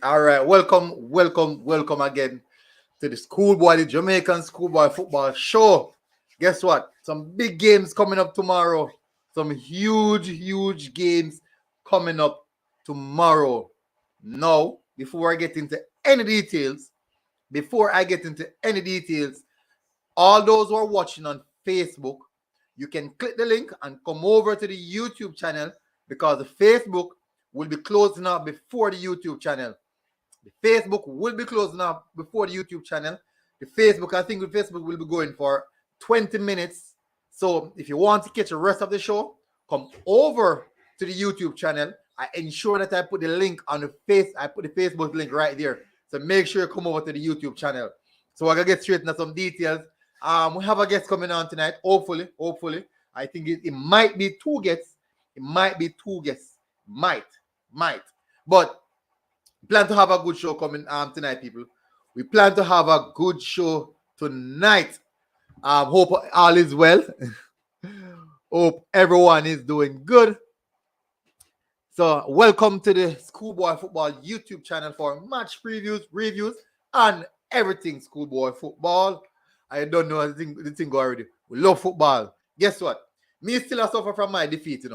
All right, welcome again to the Schoolboy, the Jamaican Schoolboy Football Show. Guess what? Some big games coming up tomorrow. Some huge games coming up tomorrow. Now, before I get into any details, all those who are watching on Facebook, you can click the link and come over to the YouTube channel because the Facebook will be closing up before the YouTube channel. The Facebook will be closing up before the YouTube channel. I think the Facebook will be going for 20 minutes. So if you want to catch the rest of the show, come over to the YouTube channel. I ensure that I put the link on I put the Facebook link right there. So make sure you come over to the YouTube channel. So I'm gonna get straight into some details. We have a guest coming on tonight. Hopefully. I think it might be two guests. It might be two guests. Might. But plan to have a good show coming tonight, people. We plan to have a good show tonight. Hope all is well. Hope everyone is doing good. So welcome to the Schoolboy Football YouTube channel for match previews, reviews, and everything Schoolboy Football. I don't know the thing already. We love football. Guess what? Me still a suffer from my defeat,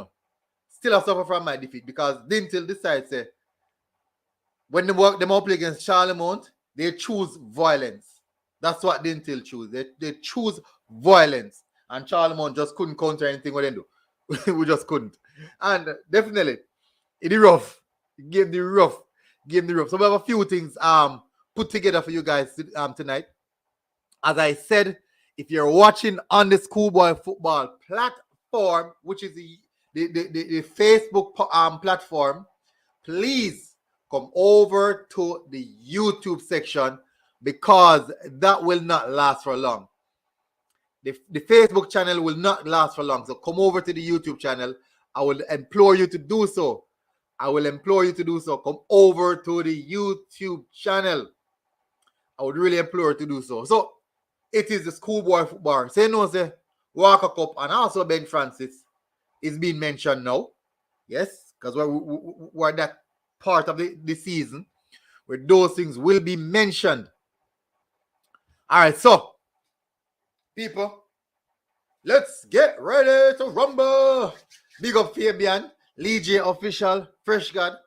Still a suffer from my defeat because Dintil decides when they play against Charlemont, they choose violence. That's what Dintil choose. They choose violence. And Charlemont just couldn't counter anything what they do. We just couldn't. And definitely, it rough. Game the rough. So we have a few things put together for you guys tonight. As I said, if you're watching on the Schoolboy Football platform, which is the Facebook platform, please come over to the YouTube section because that will not last for long. The Facebook channel will not last for long. So come over to the YouTube channel. I will implore you to do so. Come over to the YouTube channel. I would really implore you to do so. So it is the Schoolboy Football. Say no, say Walker Cup and also Ben Francis is being mentioned now. Yes, because we're that part of the season where those things will be mentioned. All right, so people, let's get ready to rumble. Big up Fabian, Lee J Official, Fresh God,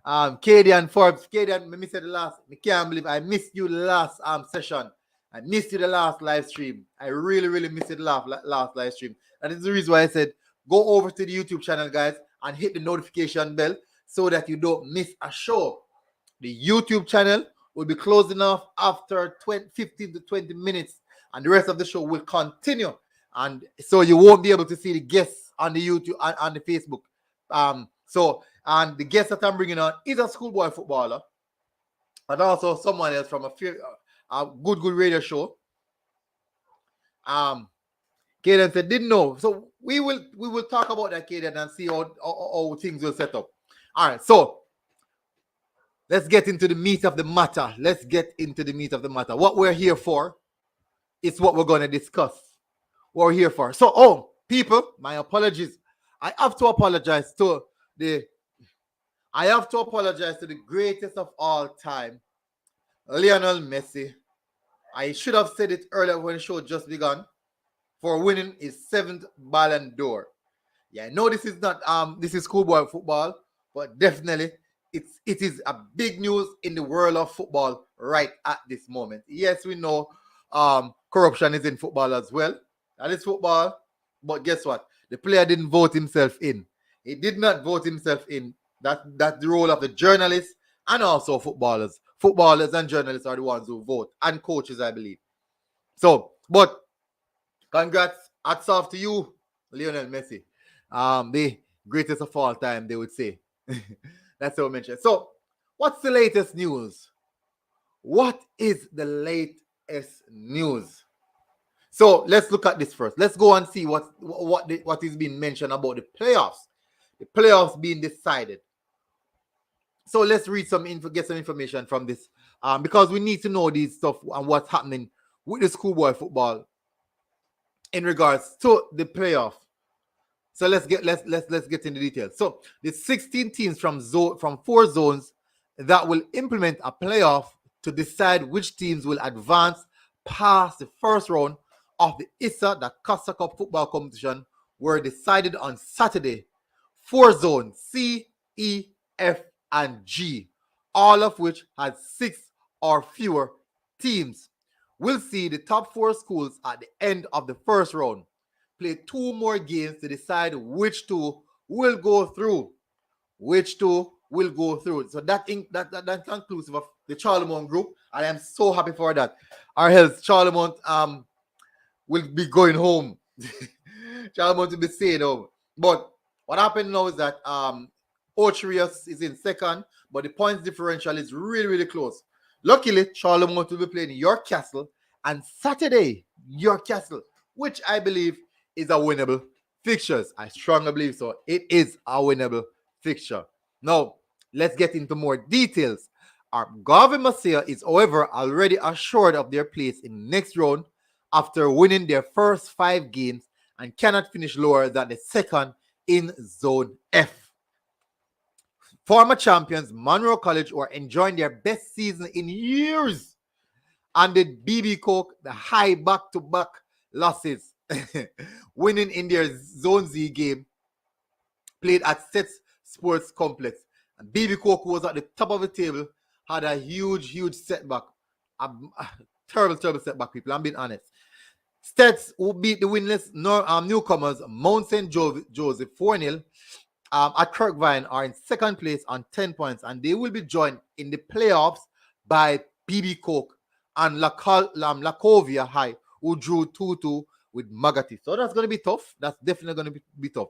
Kadian Forbes. Kadian, I said the last. I can't believe I missed you the last session. I missed you the last live stream. I really missed the last live stream. And it's the reason why I said go over to the YouTube channel, guys, and hit the notification bell so that you don't miss a show. The YouTube channel will be closing off after 15 to 20 minutes, and the rest of the show will continue. And so you won't be able to see the guests on the YouTube and on the Facebook. And the guest that I'm bringing on is a schoolboy footballer, and also someone else from a good radio show. Kaden said didn't know, so we will talk about that, Kaden, and see how things will set up. All right, so let's get into the meat of the matter. What we're here for is what we're going to discuss. What we're here for. So, people, my apologies. I have to apologize to the greatest of all time, Lionel Messi. I should have said it earlier when the show just begun, for winning his 7th Ballon d'Or. Yeah, I know this is not this is schoolboy football, but definitely it is a big news in the world of football right at this moment. Yes, we know corruption is in football as well. That is football, but guess what? The player didn't vote himself in. He did not vote himself in. That's the role of the journalists and also footballers. Footballers and journalists are the ones who vote, and coaches, I believe. So, but congrats, hats off to you, Lionel Messi. The greatest of all time, they would say. That's what I mentioned. So, what's the latest news? What is the latest news? So, let's look at this first. Let's go and see what is being mentioned about the playoffs. The playoffs being decided. So, let's read get some information from this. Because we need to know these stuff and what's happening with the schoolboy football in regards to the playoff. So let's get into details. So the 16 teams from 4 zones that will implement a playoff to decide which teams will advance past the first round of the DaCosta Cup football competition were decided on Saturday. 4 zones C, E, F, and G, all of which had 6 or fewer teams. We'll see the top 4 schools at the end of the first round play 2 more games to decide which 2 will go through. So that conclusive of the Charlemont group, and I'm so happy for that. Our health, Charlemont will be going home. Charlemont will be staying home. But what happened now is that Ocherius is in second, but the points differential is really, really close. Luckily, Charlemont will be playing York Castle and Saturday, York Castle, which I believe is a winnable fixture. I strongly believe so. It is a winnable fixture. Now, let's get into more details. Our Garvey Marseille is, however, already assured of their place in the next round after winning their first 5 games and cannot finish lower than the second in Zone F. Former champions Monroe College are enjoying their best season in years and the BB Coke the high back-to-back losses, winning in their Zone Z game played at Sets Sports Complex. And BB Coke, who was at the top of the table, had a huge setback. A terrible setback, people. I'm being honest. Stets, who beat the winless newcomers Mount St. Joseph 4-0 at Kirkvine, are in second place on 10 points, and they will be joined in the playoffs by BB Coke and Lacovia High, who drew 2-2 with Magati. So that's going to be tough. That's definitely going to be tough.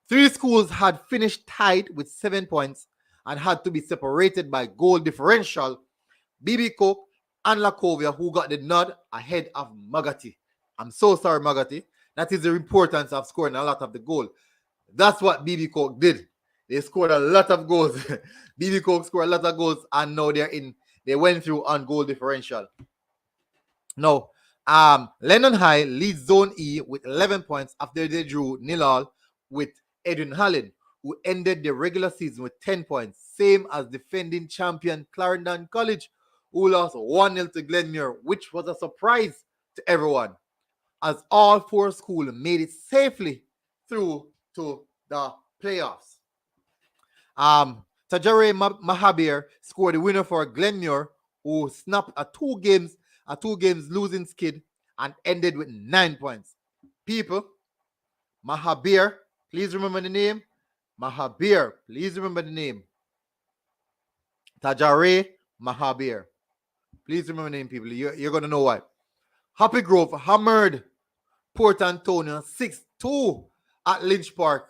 3 schools had finished tied with 7 points and had to be separated by goal differential. BB Coke and Lacovia, who got the nod ahead of Magati. I'm so sorry, Magati. That is the importance of scoring a lot of the goal. That's what BB Coke did. They scored a lot of goals. BB Coke scored a lot of goals, and now they went through on goal differential. Now, Lennon High leads Zone E with 11 points after they drew 0-0 with Edwin Hallin, who ended the regular season with 10 points, same as defending champion Clarendon College, who lost 1-0 to Glenmuir, which was a surprise to everyone, as all 4 schools made it safely through to the playoffs. Tajare Mahabir scored the winner for Glenmuir, who snapped a two games losing skid and ended with 9 points. People, Mahabir, please remember the name. Mahabir, please remember the name. Tajare Mahabir. Please remember the name, people. You're going to know why. Happy Grove hammered Port Antonio 6-2 at Lynch Park.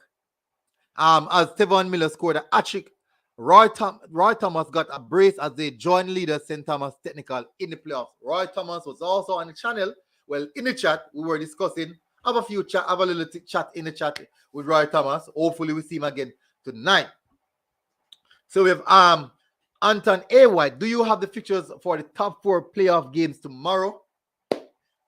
As Tevon Miller scored a hat-trick, Roy Thomas got a brace as they joined leader St. Thomas Technical in the playoffs. Roy Thomas was also on the channel. Well, in the chat, we were discussing. Have a little chat in the chat with Roy Thomas. Hopefully, we see him again tonight. So we have Anton A. White. Do you have the fixtures for the top 4 playoff games tomorrow?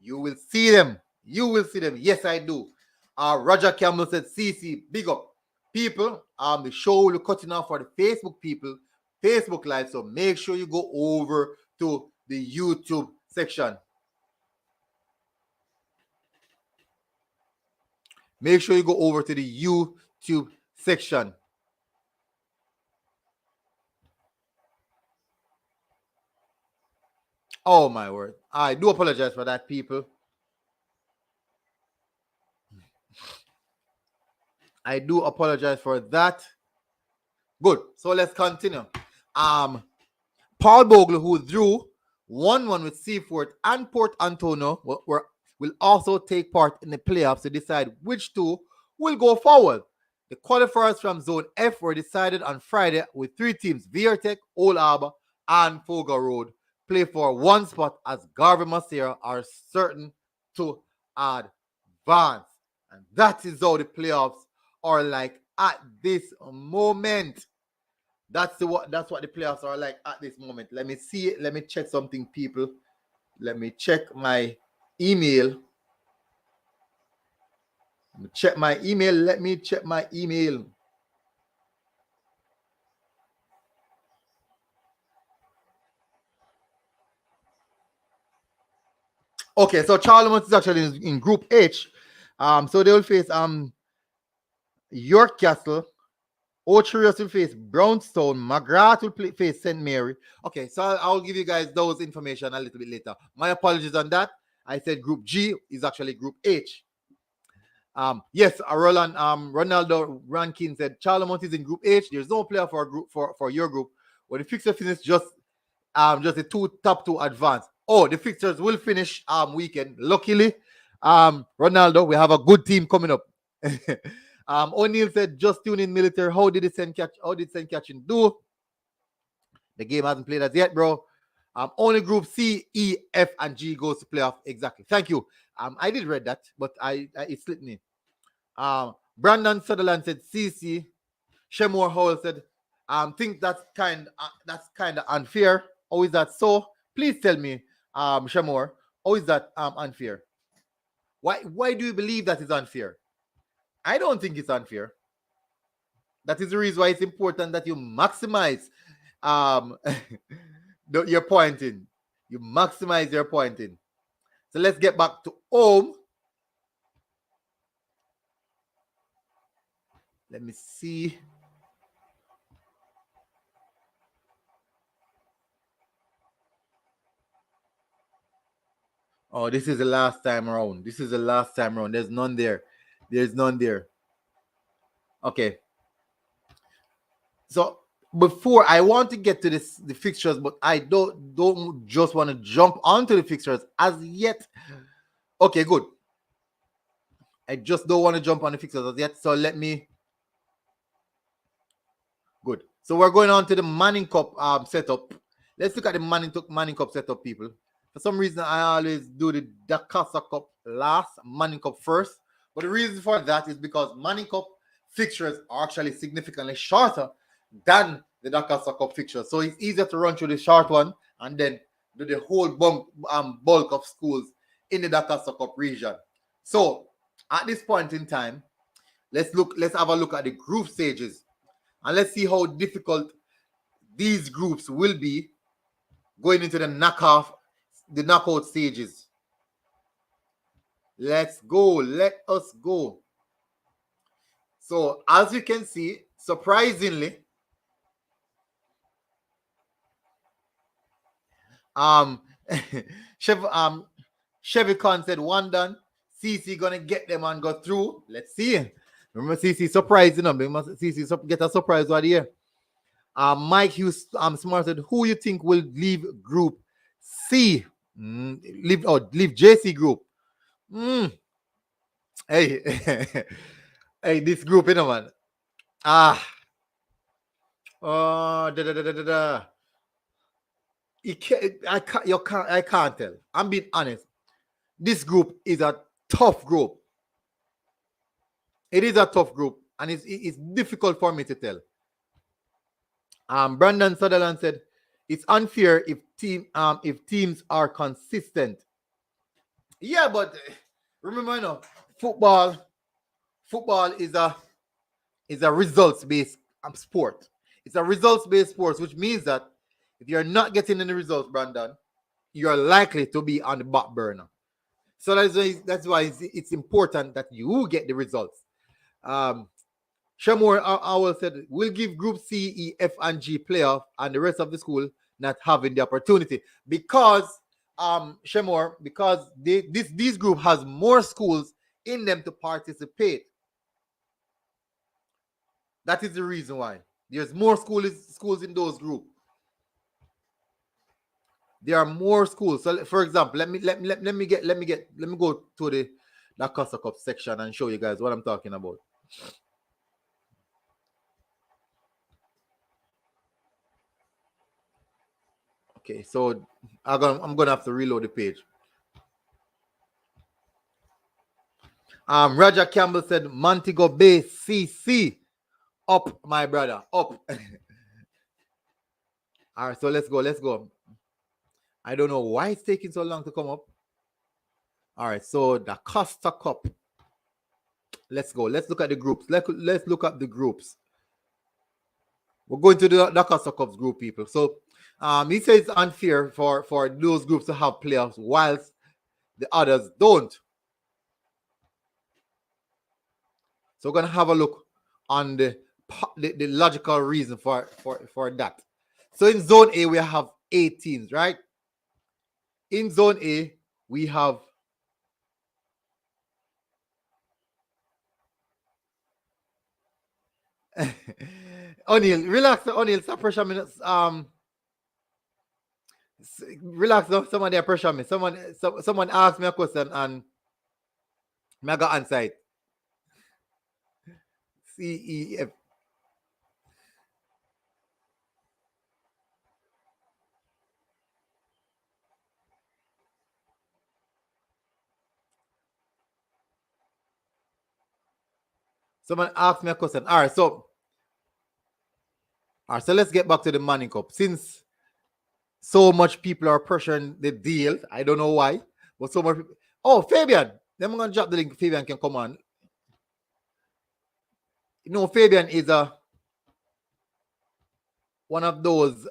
You will see them. Yes, I do. Roger Campbell said, CC, big up. People, the show will be cutting off for the Facebook people, Facebook Live. So make sure you go over to the YouTube section. Make sure you go over to the YouTube section. Oh, my word. I do apologize for that, people. I do apologize for that. Good. So let's continue. Paul Bogle, who drew 1-1 with Seaford and Port Antonio, will also take part in the playoffs to decide which 2 will go forward. The qualifiers from Zone F were decided on Friday with 3 teams, Viatech, Old Harbour, and Fogo Road, play for 1 spot as Garvey Marseille are certain to advance. And that is how the playoffs are like at this moment. That's what the playoffs are like at this moment. Let me see it. Let me check something, people. Let me check my email. Let me check my email. Okay, so Charlemont is actually in Group H. So they will face York Castle. Ocherius will face Brownstone. McGrath will face St. Mary. Okay, so I'll give you guys those information a little bit later. My apologies on that. I said Group G is actually Group H. Yes, Ronaldo Rankin said Charlemont is in Group H. There's no player for group for your group. When the fixture finish, just the top two advance. Oh, the fixtures will finish weekend. Luckily, Ronaldo, we have a good team coming up. O'Neill said, just tune in military. How did St. Catherine do? The game hasn't played as yet, bro. Only group C, E, F, and G goes to playoff. Exactly. Thank you. I did read that, but it slipped me. Brandon Sutherland said CC. Shemore Howell said, think that's kind of unfair. How is that so? Please tell me, Shemore, how is that unfair? Why do you believe that is unfair? I don't think it's unfair. That is the reason why it's important that you maximize your pointing. You maximize your pointing. So let's get back to home. Let me see. Oh, this is the last time around. This is the last time around. There's none there. There's none there. Okay. So before I want to get to the fixtures, but I don't just want to jump onto the fixtures as yet. Okay, good. I just don't want to jump on the fixtures as yet. So let me. Good. So we're going on to the Manning Cup setup. Let's look at the Manning Cup setup, people. For some reason, I always do the DaCosta Cup last, Manning Cup first. But the reason for that is because Manning Cup fixtures are actually significantly shorter than the DaCosta Cup fixtures. So it's easier to run through the short one and then do the whole bulk of schools in the DaCosta Cup region. So at this point in time, let's have a look at the group stages. And let's see how difficult these groups will be going into the knockout stages. Let's go. Let us go. So as you can see, surprisingly, Chevy Con said one done. CC gonna get them and go through. Let's see. Remember CC surprise, CC get a surprise right here. Mike Hughes Smart said, who you think will leave group C? Leave JC group. Hey, hey, this group, you know, man. I can't tell. I'm being honest. This group is a tough group. It is a tough group, and it's difficult for me to tell. Brandon Sutherland said, it's unfair if teams are consistent. Yeah, but remember, you know, football is a results-based sport. It's a results-based sport, which means that if you're not getting any results, Brandon, you're likely to be on the back burner. So that's why it's important that you get the results. Shamor Owl said, we'll give Group C, E, F, and G playoff, and the rest of the school not having the opportunity. Because, Shamor, because this group has more schools in them to participate. That is the reason why. There's more schools in those groups. There are more schools. So, for example, let me go to the DaCosta Cup section and show you guys what I'm talking about. Okay, so I'm gonna have to reload the page. Roger Campbell said Montego Bay CC up, my brother, up. All right, so let's go. I don't know why it's taking so long to come up. All right, so the DaCosta Cup. Let's go. Let's look at the groups. Let's look at the groups. We're going to the DaCosta Cup's group, people. So he says it's unfair for those groups to have playoffs whilst the others don't. So we're gonna have a look on the logical reason for that. So in zone A we have 8 teams, right? In zone A we have O'Neal, relax, O'Neal, stop pressure me. Relax, no, someone there pressure me. Someone asked me a question and I got answer it. CEF. Someone asked me a question. All right, so let's get back to the Manning Cup. Since so much people are pressuring the deal, I don't know why, but so much people. Oh, Fabian. Then I'm gonna drop the link. Fabian can come on. You know, Fabian is one of those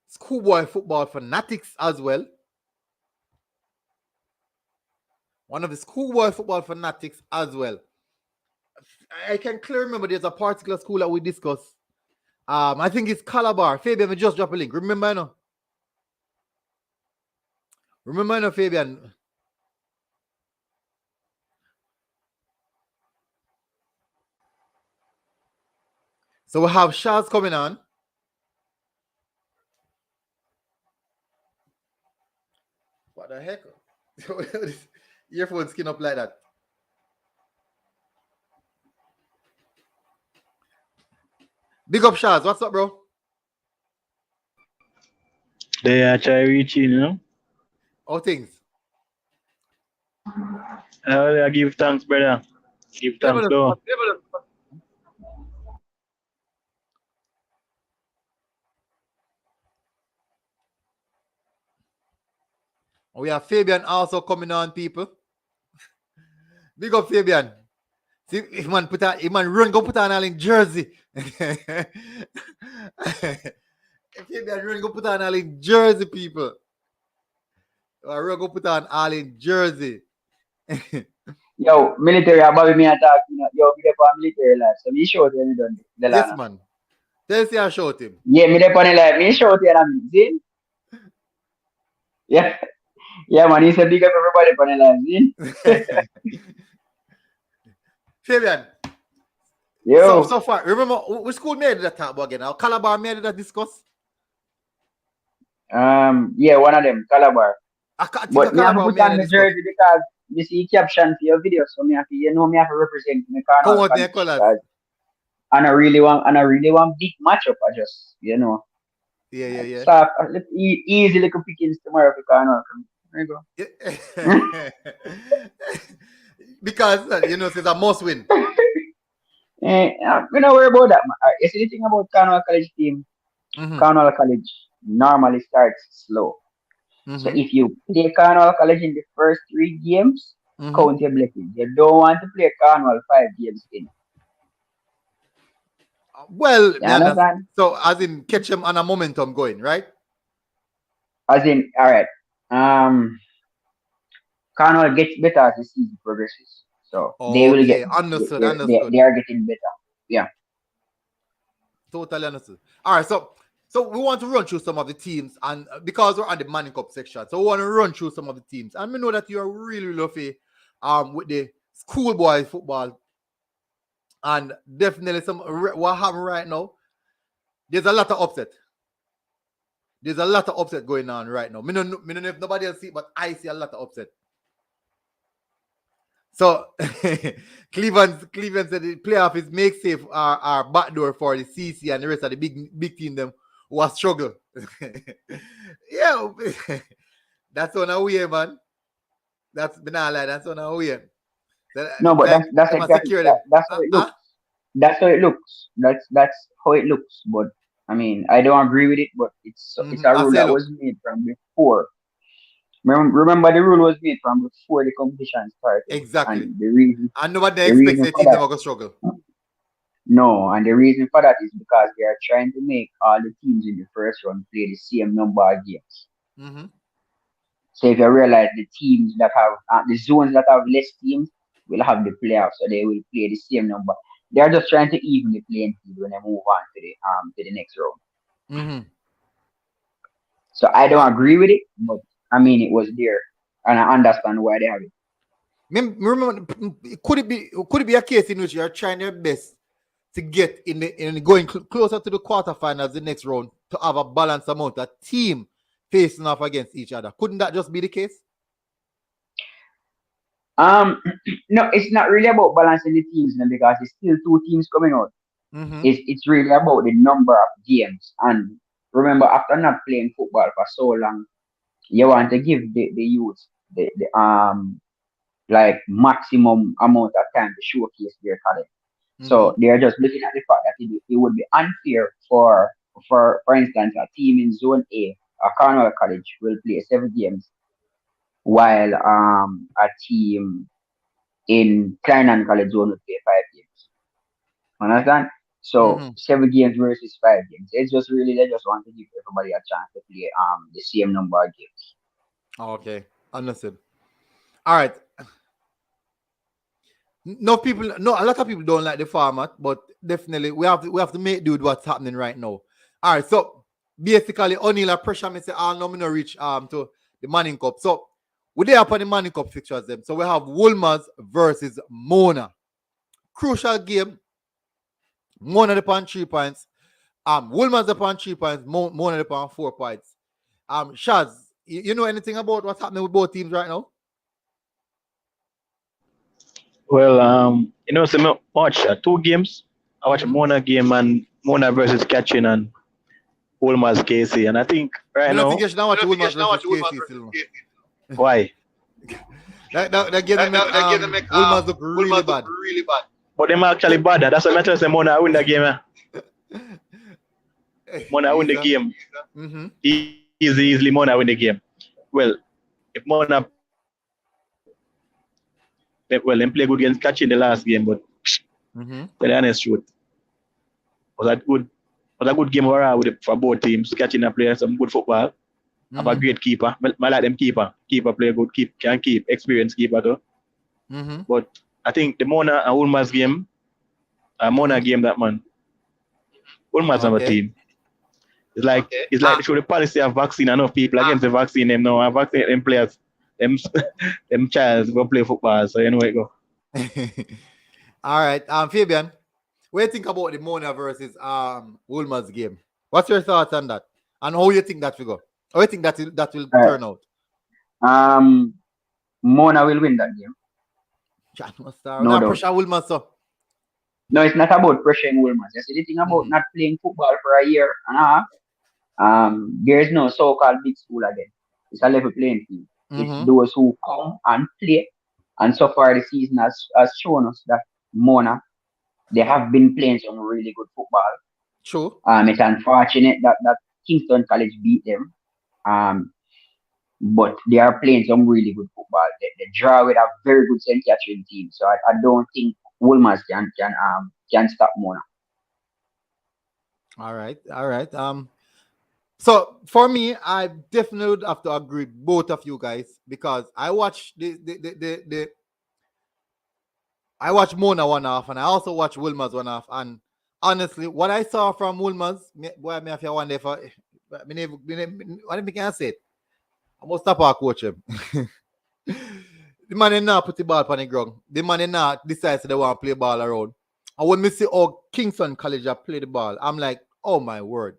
schoolboy football fanatics as well. One of the schoolboy football fanatics as well. I can clearly remember there's a particular school that we discussed. I think it's Calabar. Fabian, we just drop a link. Remember, no? Remember, no, Fabian? So we have Shaz coming on. What the heck? Earphones skin up like that. Big up, Shaz. What's up, bro? They are trying reaching, you know. How things? I give thanks, brother. Give thanks, though. We have Fabian also coming on, people. Big up, Fabian. See, if man run go put on all in jersey. Fabian run go put on all in jersey, people. Run go put on all in jersey. Yo, military about me attack, you know, yo, me dey for military life. So me show you done the Yes, lana. man. Tell see I showed him. Yeah, me dey for the life. Me show you and see? Yeah. Yeah, man, he's a big up everybody for the life, see? Fabian. Yo. So far, remember which school made that talk about again? Now Calabar made that discuss? Yeah, one of them, Calabar. But me have to put on the jersey because you see caption for your video, so me have to, you know, me have to represent me Cornwall College. And I really want big matchup. I just, you know. Yeah. So easy little pickings tomorrow for Cornwall. There you go. Because you know it's a must win. We don't worry about that. You see the thing about Cornwall College team? Cornwall College normally starts slow. So if you play Cornwall College in the first 3 games, count your blessings. You don't want to play Cornwall 5 games in. Well, so as in catch them on a momentum going, right? As in, all right. Cornwall gets better as the season progresses. So they will get understood. They are getting better. Yeah. Totally understood. All right, so we want to run through some of the teams, and because we're on the Manning Cup section, so we want to run through some of the teams. And we know that you are really lucky with the schoolboy football. And definitely what happened right now, there's a lot of upset. There's a lot of upset going on right now. I don't know if nobody else see, but I see a lot of upset. So Cleveland said the playoff is make safe our backdoor for the CC and the rest of the big team them who are struggle. Yeah, that's on our way, man. That's banana. That's on our way. No, but that's exactly that's how it looks. That's how it looks. That's how it looks. But I mean, I don't agree with it. But it's a rule that was made from before. Remember, the rule was made from before the competition started. Exactly. And the reason. And nobody expects the team to struggle. No, and the reason for that is because they are trying to make all the teams in the first round play the same number of games. So if you realize the teams that have the zones that have less teams will have the playoffs, so they will play the same number. They are just trying to even the playing field when they move on to the next round. Mm-hmm. So I don't agree with it, but I mean it was there, and I understand why they have it. Remember, could it be a case in which you are trying your best to get in going closer to the quarterfinals the next round to have a balanced amount of team facing off against each other? Couldn't that just be the case? No, it's not really about balancing the teams now because it's still two teams coming out. Mm-hmm. It's really about the number of games. And remember, after not playing football for so long, you want to give the youth the like maximum amount of time to showcase their talent. So they're just looking at the fact that it would be unfair for instance, a team in Zone A, a Cornwall College, will play 7 games, while a team in Kleinland College Zone will play 5 games. Understand? So 7 games versus 5 games. It's just really they just want to give everybody a chance to play the same number of games. Okay, understood. All right. No, a lot of people don't like the format, but definitely we have to make do with what's happening right now. All right, so basically, O'Neill pressure me say, no, me no reach to the Manning Cup. So we there upon the Manning Cup fixtures them. So we have Wolmer's versus Mona. Crucial game. Mona upon 3 points. Wolmer's upon 3 points. Mona upon 4 points. Shaz, you know anything about what's happening with both teams right now? Well, so I watch 2 games. I watch Mona game and Mona versus Catchin and Wolmer's KC, and I think right now. I think you should not watch Wolmer's versus KC still. Why? That game make Wolmer's look really bad. But them actually bad. That's what matters. Mona win the game. Mona win the game. Easily Mona win the game. Well, if Mona them play good against Catchin the last game, but tell the honest truth, was a good game for both teams. Catching and playing some good football. Have a great keeper. I like them keeper. Keeper play good. Can keep experienced keeper too. But I think the Mona and Wolmer's game, Mona game that man. Wolmer's have a team. It's like they show the policy of vaccine enough people against the vaccine them now. Vaccinate them players. Them childs go play football. So you know where it go. All right. Fabian, what do you think about the Mona versus Wolmer's game? What's your thoughts on that? And how you think that will go? How you think that will turn out? Mona will win that game. No pressure Wolmer, so. No, it's not about pressuring Wolmer. Just the thing about not playing football for a year and a half. There is no so-called big school again. It's a level playing field. It's those who come and play. And so far the season has shown us that Mona, they have been playing some really good football. True. It's unfortunate that Kingston College beat them. But they are playing some really good football. They draw with a very good St. Catherine team. So I don't think Wolmer's can stop Mona. All right. So for me, I definitely would have to agree with both of you guys because I watched I watched Mona one half and I also watched Wolmer's one half. And honestly, what I saw from Wolmer's, boy, me if you one day for what can I say? I must stop our coach him. The man in now put the ball on the ground. The man in now decides they want to play ball around. And when me see how Kingston College play the ball, I'm like, oh my word.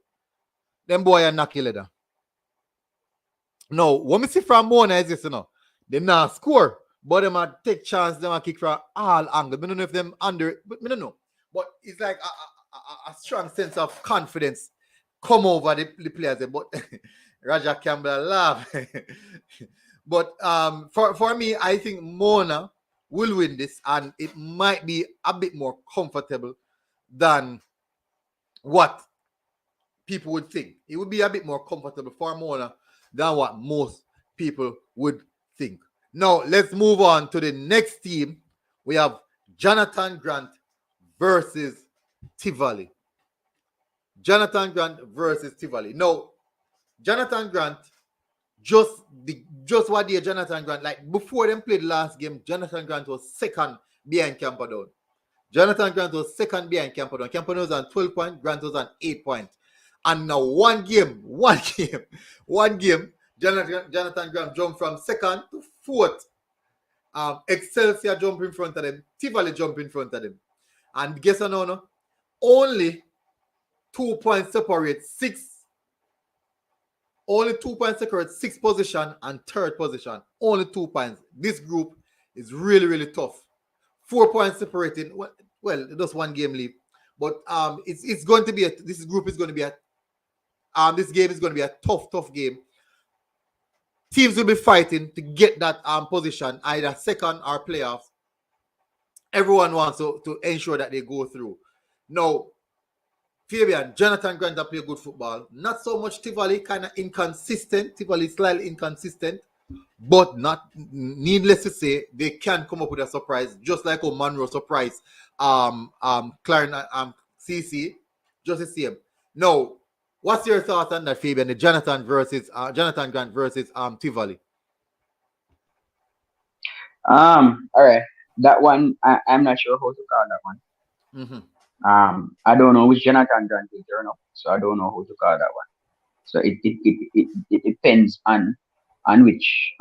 Them boy are knocky leather. No, what me see from Mona is this, they not score, but them a take chance, them a kick from all angles. I don't know if them under, but I don't know. But it's like a strong sense of confidence come over the players. But Roger Campbell laugh. But for me, I think Mona will win this, and it might be a bit more comfortable than what people would think. It would be a bit more comfortable for Mona than what most people would think. Now, let's move on to the next team. We have Jonathan Grant versus Tivoli. Jonathan Grant versus Tivoli. Now, Jonathan Grant just what the Jonathan Grant, like before them played last game, Jonathan Grant was second behind Camperdown. Jonathan Grant was second behind Camperdown. Camperdown was on 12 points, Grant was on 8 points. And now one game, Jonathan Grant jumped from second to fourth. Excelsior jump in front of them. Tivoli jump in front of them. And guess what no? Only 2 points separate Only 2 points separate sixth position and third position. Only 2 points. This group is really, really tough. 4 points separating. Well, just one game leave. But it's going to be this group is going to be this game is going to be a tough game. Teams will be fighting to get that position, either second or playoff. Everyone wants to ensure that they go through. Now, Fabian, Jonathan Grant play good football. Not so much Tivoli, kind of inconsistent. Tivoli slightly inconsistent, but not needless to say, they can come up with a surprise, just like Monroe surprised Clarence CC, just the same. Now, what's your thoughts on that, Fabian? The Jonathan Grant versus Tivoli. All right, that one I'm not sure how to call that one. Mm-hmm. I don't know which Jonathan Grant will turn up, so I don't know who to call that one. So it depends on which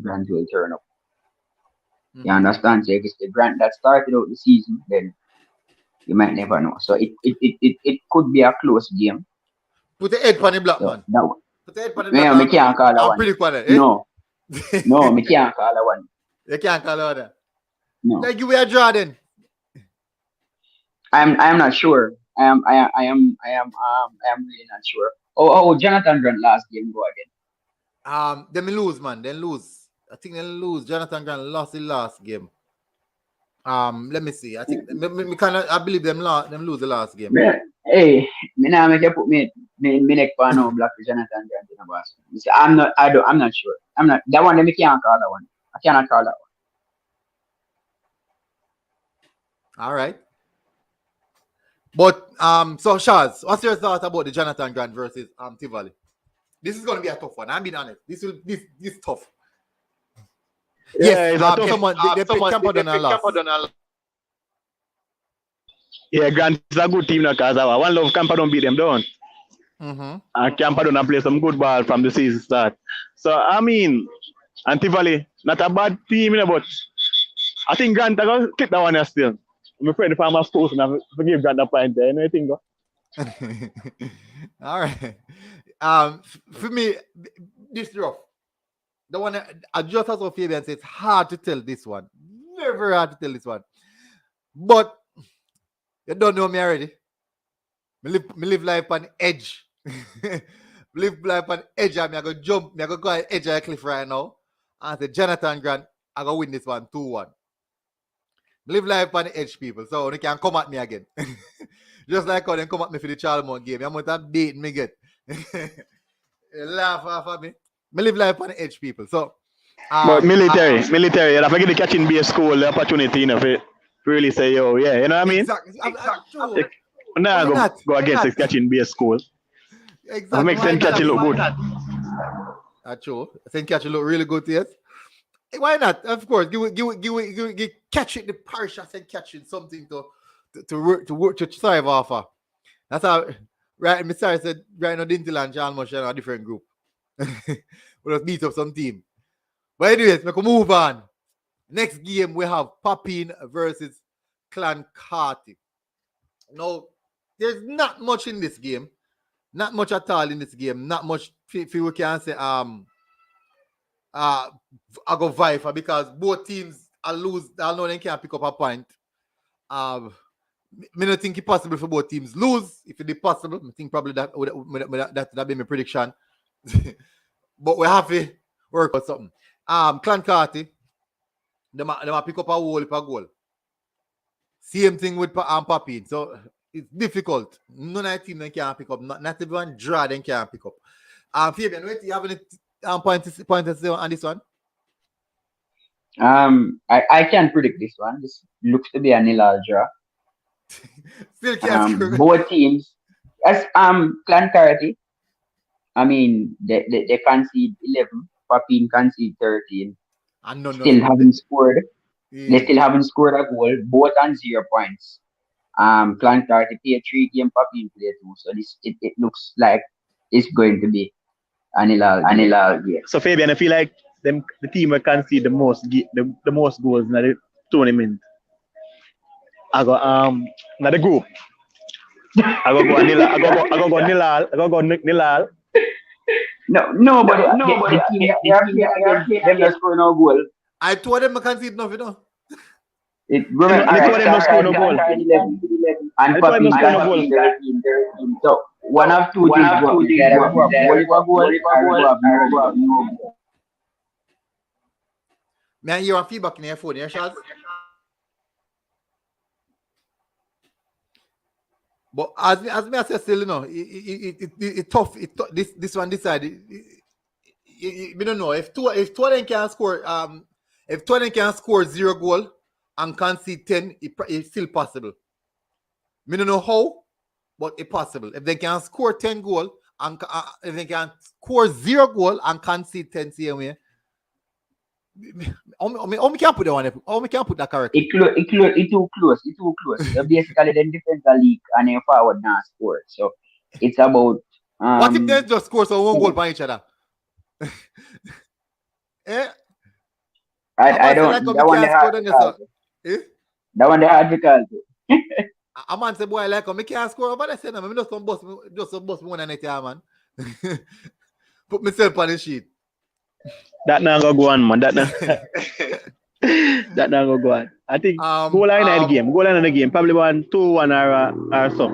Grant will turn up. Mm-hmm. You understand? So if it's the Grant that started out the season, then you might never know. So it could be a close game. Put the head on the black man. That one. Put the head on the black man. Me can't call that one. Pretty funny, eh? No, me can't call that one. You can't call that one. No. Like you were draw then. I'm not sure. I am really not sure. Oh, Jonathan Grant last game go again. Then lose, man. Then lose. I think they lose. Jonathan Grant lost the last game. Let me see. I think I believe them lose the last game. Hey, me now make you put me neck for no black Jonathan Grant in a basket. I'm not sure. I'm not that one. Let me can't call that one. I cannot call that one. All right. But so Shaz, what's your thought about the Jonathan Grant versus Tivoli? This is going to be a tough one. I'm being honest. This is tough. Yeah, yes, someone they pick Camperdown and lost. Yeah, Grant is a good team now, cause one love Camperdown beat them down. Mm-hmm. And Camperdown play some good ball from the season start. So I mean, and Tivoli, not a bad team, but I think Grant I gonna clip that one here still. I'm afraid the farmer's post and I forgive Grant the point there. Anything go? All right. For me, this is rough. The one I just as of Fabian said, it's hard to tell this one. Very hard to tell this one. But you don't know me already. Me live life on edge. Live life on edge. I'm going to jump. I'm going to go on edge of a cliff right now. And say, Jonathan Grant, I'm going to win this one 2-1. Live life on the edge, people. So they can come at me again. Just like how they come at me for the Charlemont game. I'm going to beat me again. Laugh off at me. I live life on the edge, people. So, but military. If I get the catching base school, the opportunity, you know, for really say, yo, yeah, you know what I mean? Exactly. Now go against the catching base school. Exactly. That makes them catching look good. That's true. I think catching look really good, yes. Why not? Of course, give catching the power shots and catching something to work to strive off of. That's how. Right, Mr. said right now, Dintil and John Mush are a different group. We'll just beat up some team. But anyways, we can move on. Next game, we have Papine versus Clancarty. Now, there's not much in this game. Not much at all in this game. Not much, if we can say, I go vibe because both teams are lose. I know they can't pick up a point. I don't think it's possible for both teams lose. If it is possible, I think probably that be my prediction. But we have to work out something. Clancarty, they might pick up a goal. Same thing with Papine. So it's difficult. None of the team they can't pick up. Not everyone draw they can't pick up. Fabian, wait, you have any points on this one? I can predict this one. This looks to be a nil draw. Still can't both teams, as Clancarty, I mean, they concede 11. Papine concede 13. And no, Still haven't scored. Yeah. They still haven't scored a goal. Both on 0 points. Clontarty play 3 game, Papine play 2. So it looks like it's going to be an Hilal game. So Fabian, I feel like the team will concede the most goals in the tournament. I go not the group. I go Nilal. I go Nilal. No, but the team they are playing against them not score no goal. I told them I can't see it enough, you know. Remember, I told them not score no goal. And Papine concede 13. So one of two things go. Either go up goal or go up no goal. Man, you have feedback in your phone, yeah, Charles? But as me I say still, you know, it's tough. This one decided. We don't know if two of them can score. If two of them can score 0 goal and concede 10, it's still possible. We don't know how, but it's possible. If they can score 10 goal and if they can score 0 goal and concede 10 same way. We can't put that one. We can't put that correctly. It's too close. So basically, then defense the league and then forward now score. So it's about. What if they just score so 1 goal by each other? Eh? I don't. Like That one they hard. That one they hard because. A man say, boy, I like him. I can't score, but I said, no, I just come bust me one night, man. Put myself on the sheet. That now go on, man. That now go on. I think goal line in the game. Goal line in the game. Probably 1-2-1 or so.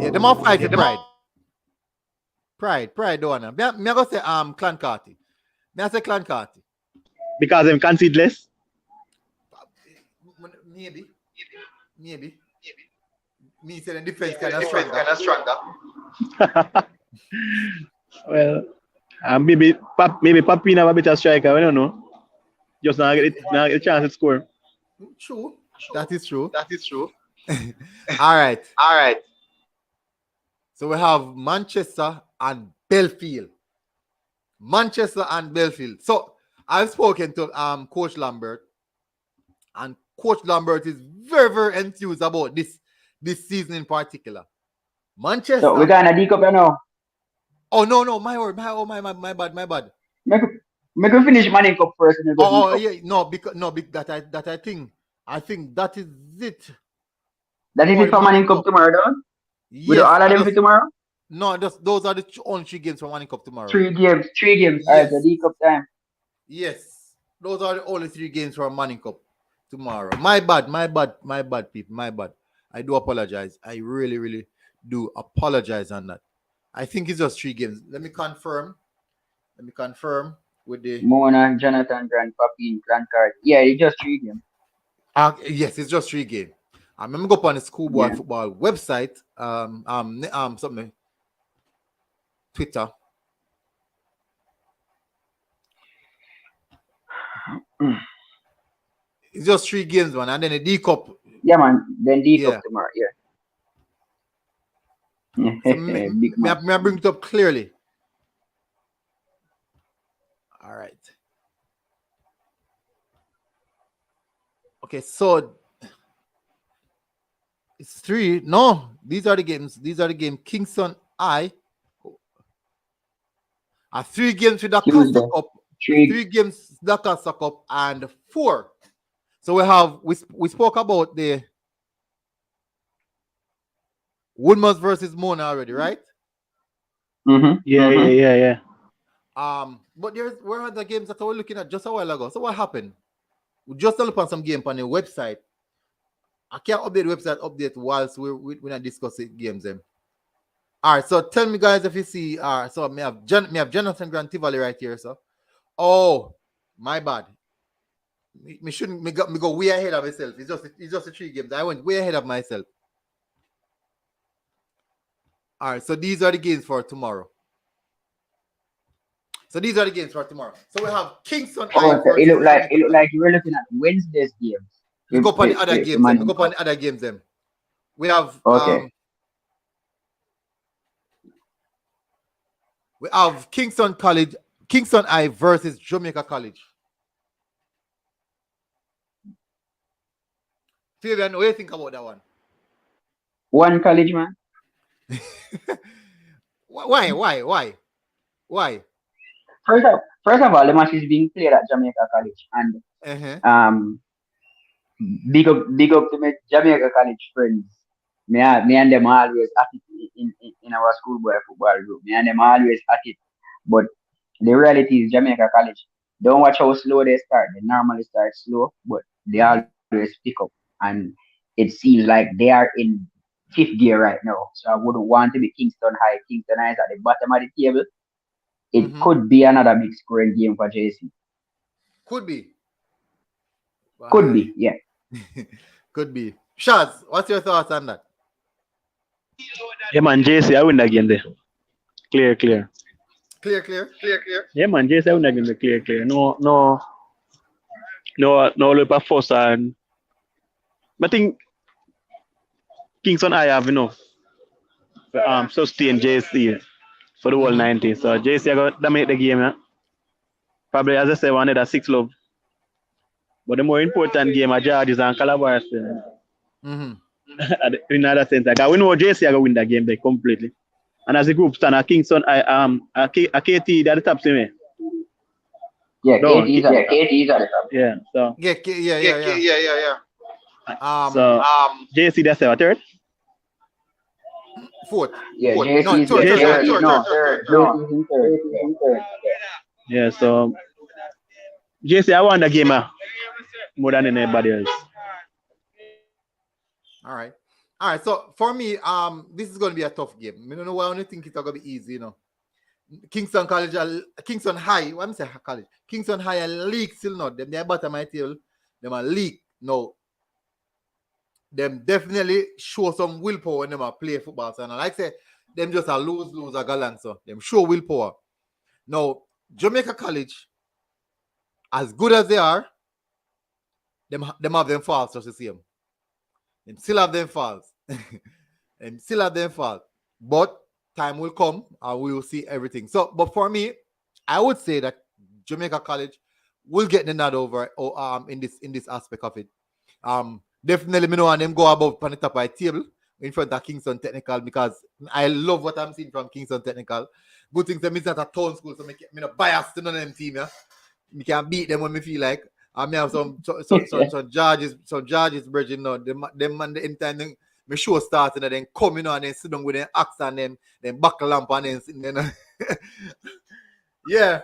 Yeah, them all fight for pride. Pride, don't want to. Me I go say Clontarty. Me I say Clontarty. Because them concede less? Maybe. Me say the defense kind of stronger. Well, maybe Papine have a better striker. I don't know. Just now get a chance to score. True. That is true. All right. So we have Manchester and Belfield. So I've spoken to Coach Lambert, and Coach Lambert is very, very enthused about this season in particular. Manchester. So we're gonna D-Cup now. Oh no, my word, my bad. Make we finish Manning Cup first. And Yeah, because I think that is it. That is it for Manning Cup tomorrow, though? Yes, With all of them for tomorrow? No, those are the only 3 games for Manning Cup tomorrow. 3 games. Yes. Alright, the D-Cup time. Yes, those are the only 3 games for Manning Cup tomorrow. My bad, people. My bad. I do apologize. I really, really do apologize on that. I think it's just 3 games. Let me confirm with the Mona, Jonathan, Grant, Papine, Clontarty. Yeah, it's just 3 games. Yes, it's just 3 games. I remember go up on the Schoolboy football website. Something Twitter. It's just 3 games, man, and then a D Cup. Yeah, man. Then D Cup tomorrow. Yeah. So may I bring it up clearly? All right. Okay, so it's 3. No, these are the games. Kingston I. 3 games with DaCosta Cup. 3 games DaCosta Cup and 4. So we spoke about the Woodmans versus Mona already, right? Mm-hmm. Yeah. But where are the games that we were looking at just a while ago? So what happened? We just looked on some game on the website. I can't update the website whilst we're not discussing games them. All right, so tell me guys if you see. So me have Jonathan Grant Tivoli right here, so. Oh, my bad. Me shouldn't me go way ahead of myself. It's just the 3 games. I went way ahead of myself. All right, so these are the games for tomorrow. So we have Kingston. It looked like you were looking at Wednesday's games. We go on the other games. Then we have We have Kingston College, Kingston I versus Jamaica College. Fabian, what do you think about that one? One college, man. Why? First of all, the match is being played at Jamaica College, and big up to my Jamaica College friends. Me and them always at it in our schoolboy football group. Me and them always at it. But the reality is Jamaica College. Don't watch how slow they start. They normally start slow, but they always pick up. And it seems like they are in fifth gear right now. So I wouldn't want to be Kingston High. Kingston High is at the bottom of the table. It could be another big scoring game for JC. Could be. Could be, yeah. Could be. Shaz, what's your thoughts on that? Yeah, man, JC, I win that game there. Clear. Clear. Yeah, man, JC, I win that game there. Clear. No look at force and I think Kingston I have enough sustain JC for the whole 90. So JC I got dominate the game, yeah. Probably as I say, one of the 6 love. But the more important game are Georges and Calabar. In other sense, like we know JC I go win that game there completely. And as a group stand, Kingston KT they're the top team. Yeah, KT is at the top. Yeah, so Yeah. So JC that's our third. Fourth. Yeah, Fourth. JC is third. Yeah, so JC I won the game more than anybody else. All right. So for me, this is going to be a tough game. I don't know why I only think it's going to be easy, you know. Kingston College, Kingston High. What I'm saying, college. Kingston High are league still not. Them they bottom my table. Them are league. No. Them definitely show some willpower when them are play football. So, and like I say, them just a lose a gallant. So them show willpower. Now, Jamaica College, as good as they are, them have them faults just the same. Them still have them faults. But time will come and we will see everything. So, but for me, I would say that Jamaica College will get the nod over in this aspect of it. Definitely, me know want them go above on the top of the table in front of Kingston Technical because I love what I'm seeing from Kingston Technical. Good thing that it's not a town school, so me not biased to none of them team. Yeah, me can beat them when me feel like. I may have some judges, bridging now. Them man the anytime them, me show starting and then come and then sit down with them axe and then buckle lamp and then yeah.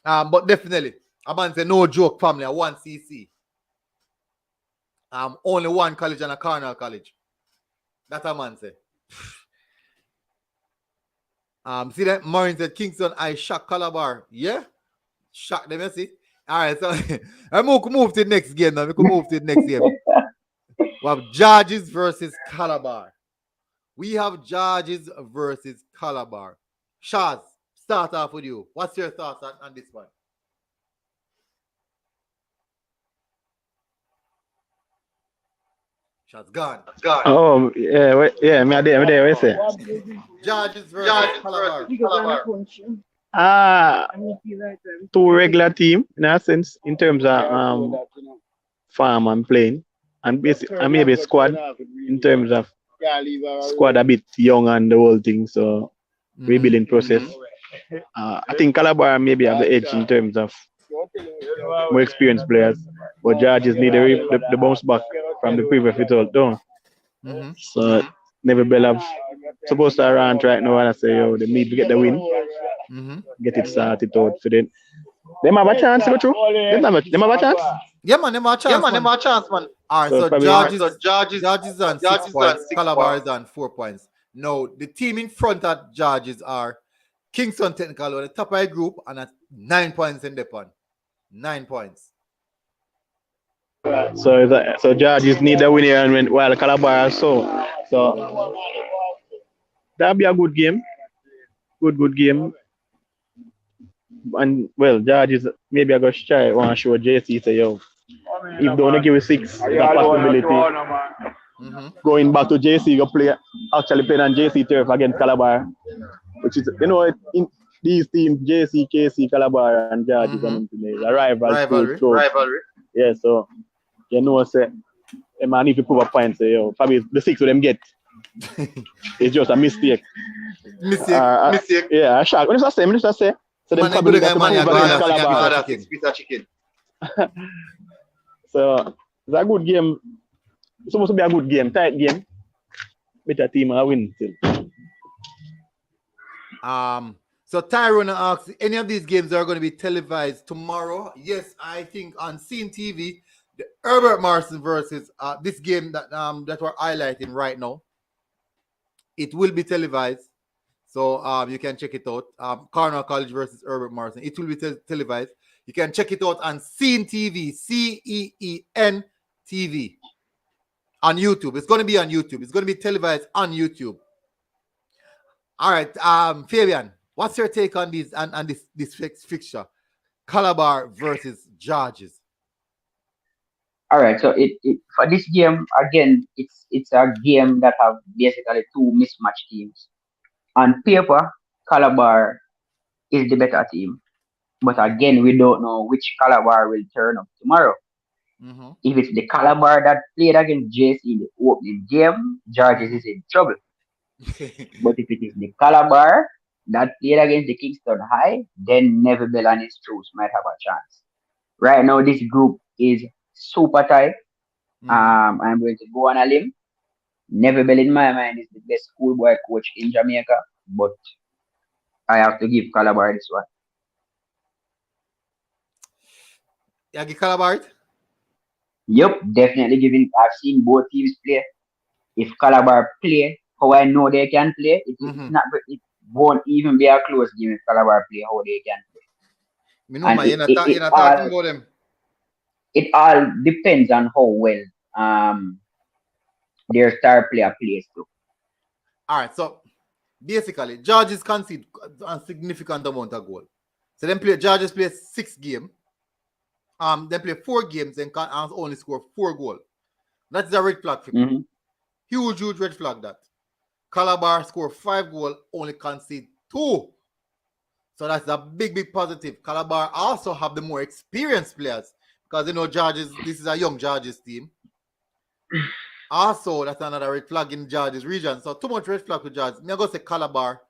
But definitely, a man say no joke family, a 1 CC. Only one college and a Cornwall College. That a man say. See that Maureen said Kingston I shock Calabar. Yeah? Shock them, you see? Alright, so I move to the next game now. We can move to the next game. We have Georges versus Calabar. Shaz, start off with you. What's your thoughts on this one? Shaz gone. Oh, yeah, me there, what you say? Georges versus Calabar. Two regular team in a sense in terms of farm and playing and maybe squad in terms of squad a bit young and the whole thing, so rebuilding process. I think Calabar maybe have the edge in terms of more experienced players, but Georges need the bounce back from the previous result down. So Never Bell supposed to rant right now and I say, yo, they need to get the win. Get it started out for them. They have a chance, go through. They have a chance. Yeah, man, they have a chance, man. All right, so Georges is on 6 points. Calabar is on 4 points. Now, the team in front of Georges are Kingston Technical on the top of the group and at 9 points in the pond. 9 points. So Georges need a win here and while Calabar so that'll be a good game. Good game. And well, Georges maybe I got try want to show JC say yo. If they only give you 6, there's a possibility. Going back to JC, you play actually playing on JC turf against Calabar, which is these teams, JC, KC, Calabar, and Georges, and a rivalry. Yeah, so you know, say, man, if you prove a point, say, yo, probably the 6 of them get. It's just a mistake. Mistake. Yeah, a shock. When you say, so them probably got to prove against Calabar. So it's a good game. It's supposed to be a good game, tight game. Better team will win still. So Tyrone asks, any of these games are going to be televised tomorrow? Yes, I think on Scene TV, the Herbert Morrison versus this game that we're highlighting right now, it will be televised. So you can check it out. Cornwall College versus Herbert Morrison. It will be televised. You can check it out on Scene TV, CEEN TV on YouTube. It's going to be on YouTube. It's going to be televised on YouTube. All right, Fabian, what's your take on these and this fixture, Calabar versus Georges? All right, so it for this game again, it's a game that have basically two mismatched teams. On paper, Calabar is the better team, but again, we don't know which Calabar will turn up tomorrow. Mm-hmm. If it's the Calabar that played against JC in the opening game, Georges is in trouble. But if it is the Calabar that played against the Kingston High, then Neville and his troops might have a chance. Right now, this group is super tight. Mm-hmm. I'm going to go on a limb. Neville, in my mind, is the best schoolboy coach in Jamaica, but I have to give Calabar this one. You give Calabar it? Yep, definitely giving. I've seen both teams play. If Calabar play how I know they can play, it won't even be a close game if Calabar play how they can play. It all depends on how well their star player plays too. All right, so basically, Georges concede a significant amount of goal. So Georges play 6 games. They play 4 games and can only score 4 goals. That's a red flag for me. Mm-hmm. Huge red flag that. Calabar score 5 goals, only concede 2. So that's a big positive. Calabar also have the more experienced players because Georges, this is a young Georges team. Also, that's another red flag in Georges region. So too much red flag with Georges. Me I go say Calabar.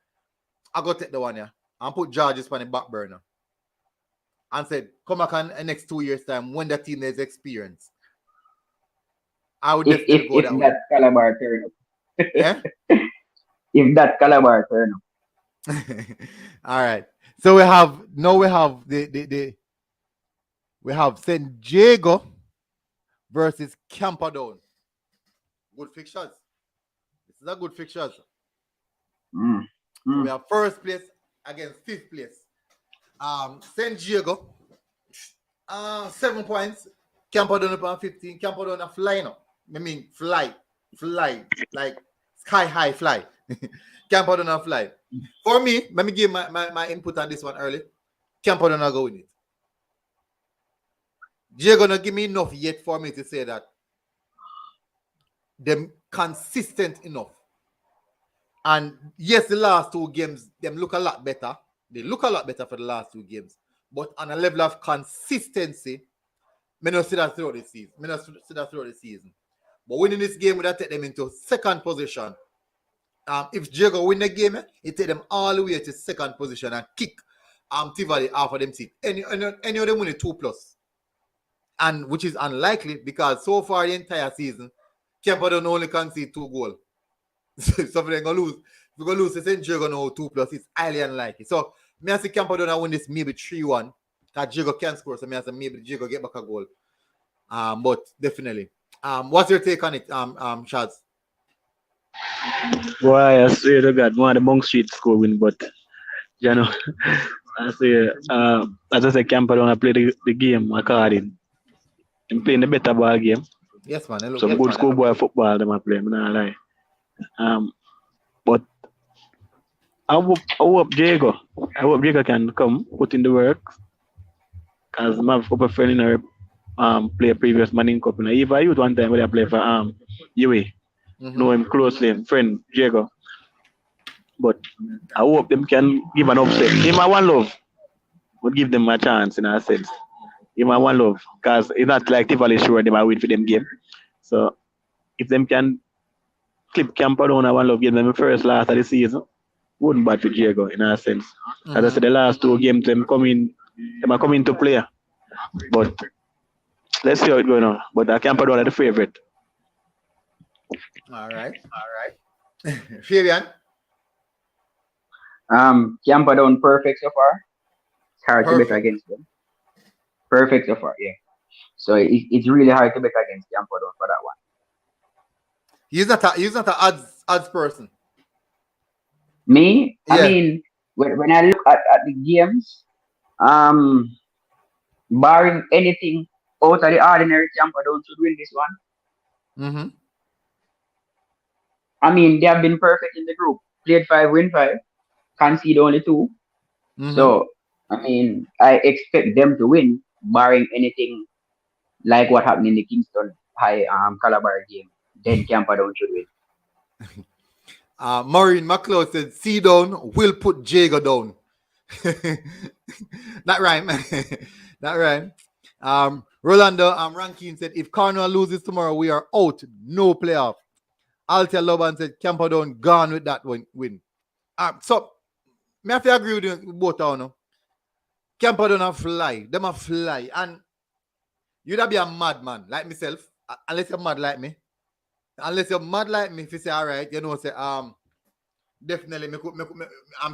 I go take the one here and put Georges on the back burner. And said, come back in the next 2 years' time when the team is experienced. I would definitely go that way. If that Calabar turn up. Yeah? If that Calabar turn up. All right. So we have we have St. Diego versus Camperdown. Good fixtures. This is a good fixtures. We have first place against 5th place. St. Diego, 7 points. Camperdown upon 15. Camperdown a fly now. I mean, fly, like sky high fly. Camperdown a fly. For me, let me give my input on this one early. Camperdown a go with it. Diego not give me enough yet for me to say that them consistent enough. And yes, the last 2 games, them look a lot better. They look a lot better for the last 2 games. But on a level of consistency, I don't see that throughout the season. But winning this game would take them into 2nd position. If Diego win the game, it take them all the way to 2nd position and kick Tivoli off of them seat. Any of them win a 2+. And which is unlikely because so far the entire season, Camperdown only concede 2 goals. So if they're going to lose, if we're going to lose, St. Diego now 2+, it's highly unlikely. So, I see Camperdown win this maybe 3-1. That Diego can score, so I say maybe Diego get back a goal. But definitely. What's your take on it, Shaz? Boy, I swear to God, one of the Monk Street score win, but I say, as I say, Camperdown I play the game according. I'm playing the better ball game. Yes, man. Some good schoolboy football them I play, I'm not lie. But I hope Diego can come put in the work. Because my couple friend in her play a previous Manning Cup. And if I used one time when I play for UA. Know him closely, friend Diego. But I hope them can give an upset. Him and One Love would give them a chance in a sense. Him and One Love, because it's not like Tivoli sure they might win for them game. So if them can clip Camper down and One Love give them the first last of the season, wouldn't bad for Diego in a sense. As I said, the last two games them are coming to play. But let's see how it's going on. But I Camper down are the favorite. All right. Fabian? Camper down perfect so far. It's hard to bet against them. Perfect so far, yeah. So it's really hard to bet against Camper down for that one. He's not an odds person. Me? Yeah. I mean, when I look at the games, barring anything out of the ordinary, Camper down should win this one. I mean, they have been perfect in the group. Played 5, win 5, concede only 2. So, I mean, I expect them to win, barring anything like what happened in the Kingston High Calabar game. Then Camper down should win. Maureen McLeod said, "C down will put Jago down." That rhyme. That rhyme. Rolando Rankin said, "If Cornwall loses tomorrow, we are out. No playoff." Altia Loban said, "Camper down gone with that win." So, I have to agree with you both now. Camper down a fly. Them a fly. And you'd be a madman like myself, unless you're mad like me. Unless you're mad like me, if you say, all right, you know, say, definitely,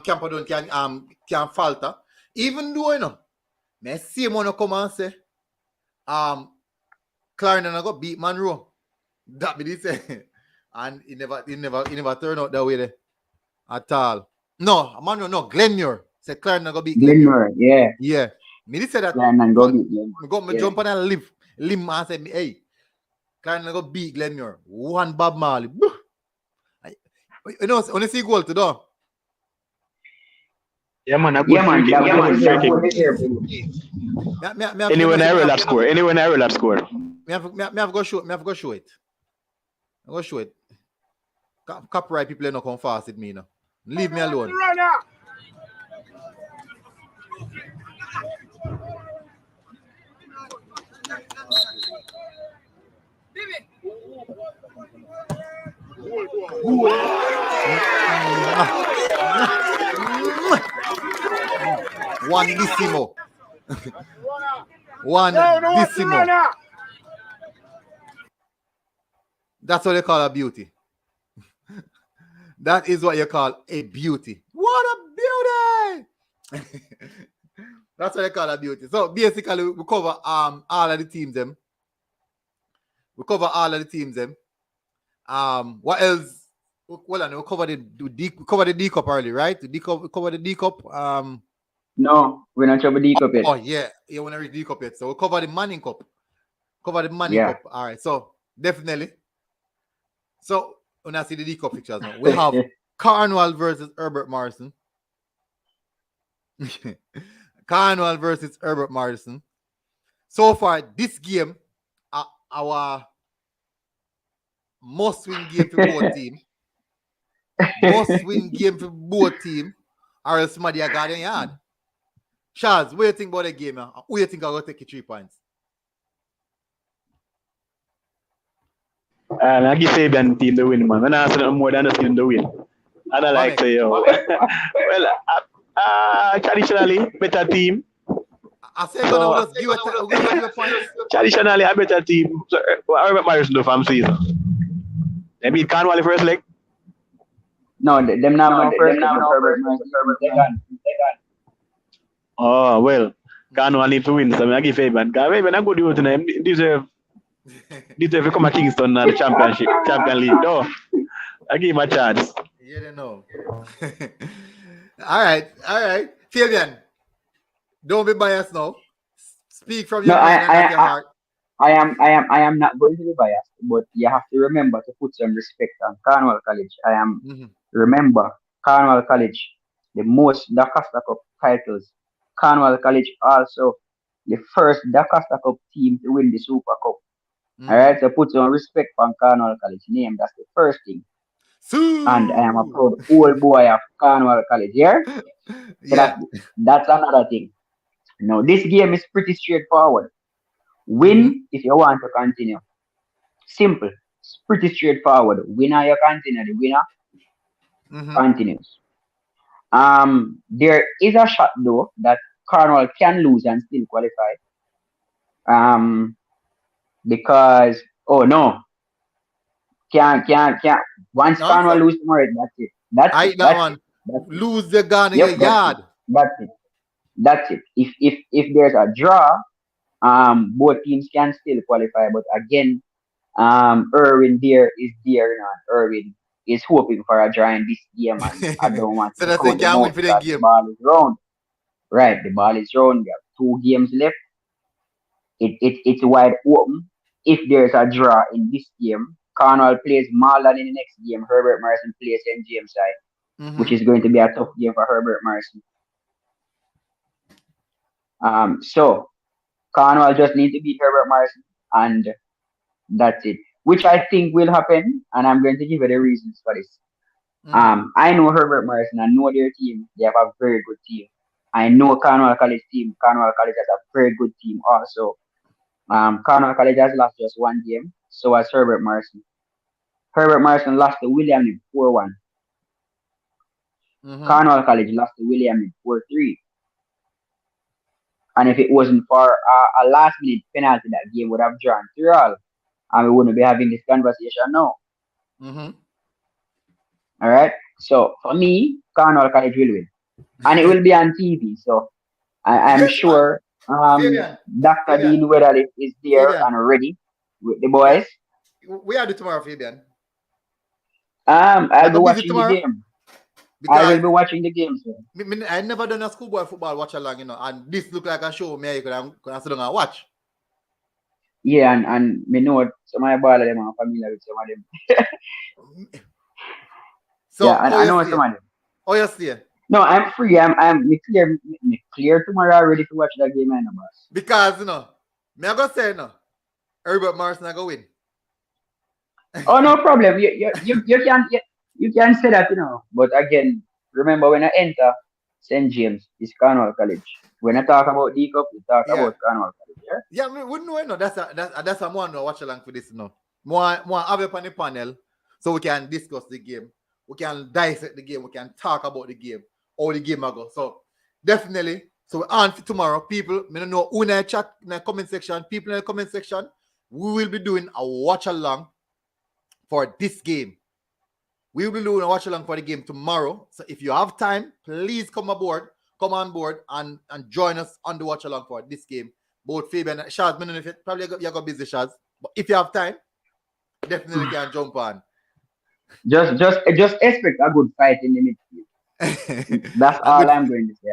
Camper down can falter. Even though, you know, I see him wanna come and say, Clarendon go beat Monroe. That be this, and he never turned out that way there at all. No, Monroe, no, Glenmure said Clarendon go beat Glenmure, yeah. Yeah. Me said that. Clarendon go beat Glenmure. Me jump on a limb and say, hey, Clarendon go beat Glenmure. One Bob Marley. You know, when you see goal to do. Yeah, man. Yeah, man. Anyway, I relap score. Me have go show it. I go show it. Copyright people not come fast with me now. Leave me alone. One decimo. That's what they call a beauty. That is what you call a beauty. What a beauty! That's what they call a beauty. So basically, we cover all of the teams them. What else? Well, we cover the D Cup early, right? We cover the D Cup. No, we're not cover D Cup yet. Oh yeah, we're not reach D Cup yet. So we'll cover the Manning Cup. Cup. All right. So definitely. So when I see the D Cup pictures now, we have Cornwall versus Herbert Morrison. Cornwall versus Herbert Morrison. So far, this game, our must-win game for both teams. Must-win game for both teams, or else somebody a guardian yard. Charles, what do you think about the game? Who do you think I'm going to take you 3 points? I give Fabian team the win, man. And I said more than the team the win. And I like to, well, traditionally, better team. I said, so, give a point. Traditionally, a better team. So, Herbert Morrison do from season. They beat Cornwall the first leg? No, them now first leg. Herbert Morrison. Oh, well, Cornwall need to win. So I give Fabian. Because Fabian a good youth to them. Deserve to come to Kingston at the champion league. No, I give him a chance. You don't know. All right. Fabian, don't be biased now. Speak from your mind and your heart. I am not going to be biased, but you have to remember to put some respect on Cornwall College. Remember, Cornwall College, the most DaCosta Cup titles. Cornwall College also the first DaCosta Cup team to win the Super Cup. All right, so put some respect on Cornwall College name. That's the first thing. And I am a proud old boy of Cornwall College here. So that's another thing. Now, this game is pretty straightforward. Win if you want to continue. Simple. It's pretty straightforward. Winner, you continue. The winner continues. There is a shot though that Cornwall can lose and still qualify. Because can't. Once Cornwall lose tomorrow, that's it. That's it. Lose the gun in your yard. That's it. If there's a draw, both teams can still qualify. But again, Irwin there, and Irwin is hoping for a draw in this game, and I don't want so to that's the win for the game. The ball is round. Right, the ball is round. We have 2 games left. It's wide open. If there's a draw in this game, Cornwall plays Marlon in the next game. Herbert Morrison plays St. James side, which is going to be a tough game for Herbert Morrison. So Cornwall just need to beat Herbert Morrison, and that's it. Which I think will happen, and I'm going to give you the reasons for this. I know Herbert Morrison. I know their team. They have a very good team. I know Cornwall College team. Cornwall College has a very good team also. Cornwall College has lost just 1 game. So has Herbert Morrison. Herbert Morrison lost to William in 4-1. Cornwall College lost to William in 4-3. And if it wasn't for a last-minute penalty, that game would have drawn 3-all. And we wouldn't be having this conversation now. All right? So, for me, Cornwall College will win. And it will be on TV. So, I'm sure Dr. Dean Weatherly is there and ready with the boys. We are do tomorrow, Fabian. I'll be watching the game. I will be watching the game, sir. I never done a schoolboy football watch along, and this look like a show me I could sit down and watch. Yeah, and me know some of my ball them are familiar with some of them. So yeah, I know some of them. Oh, yes, yeah. No, I'm free. I'm clear tomorrow, ready to watch that game, boss. Because me I go say Herbert Morrison I go win. Oh, no problem. You can say that, But again, remember when I enter St. James, it's Cornwall College. When I talk about D-Cup, we talk about Cornwall College. Yeah, we wouldn't know. That's a one watch along for this More have it on the panel so we can discuss the game. We can dissect the game. We can talk about the game. How the game I go. So definitely. So on for tomorrow, people, I don't know who in the chat in the comment section, people in the comment section, we will be doing a watch along for this game. We will be doing a watch along for the game tomorrow. So if you have time, please come on board and join us on the watch along for this game. Both Fabian and Shaz, I don't know if probably you got busy, Shaz. But if you have time, definitely can jump on. Just expect a good fight in the midfield. That's all I'm going to say.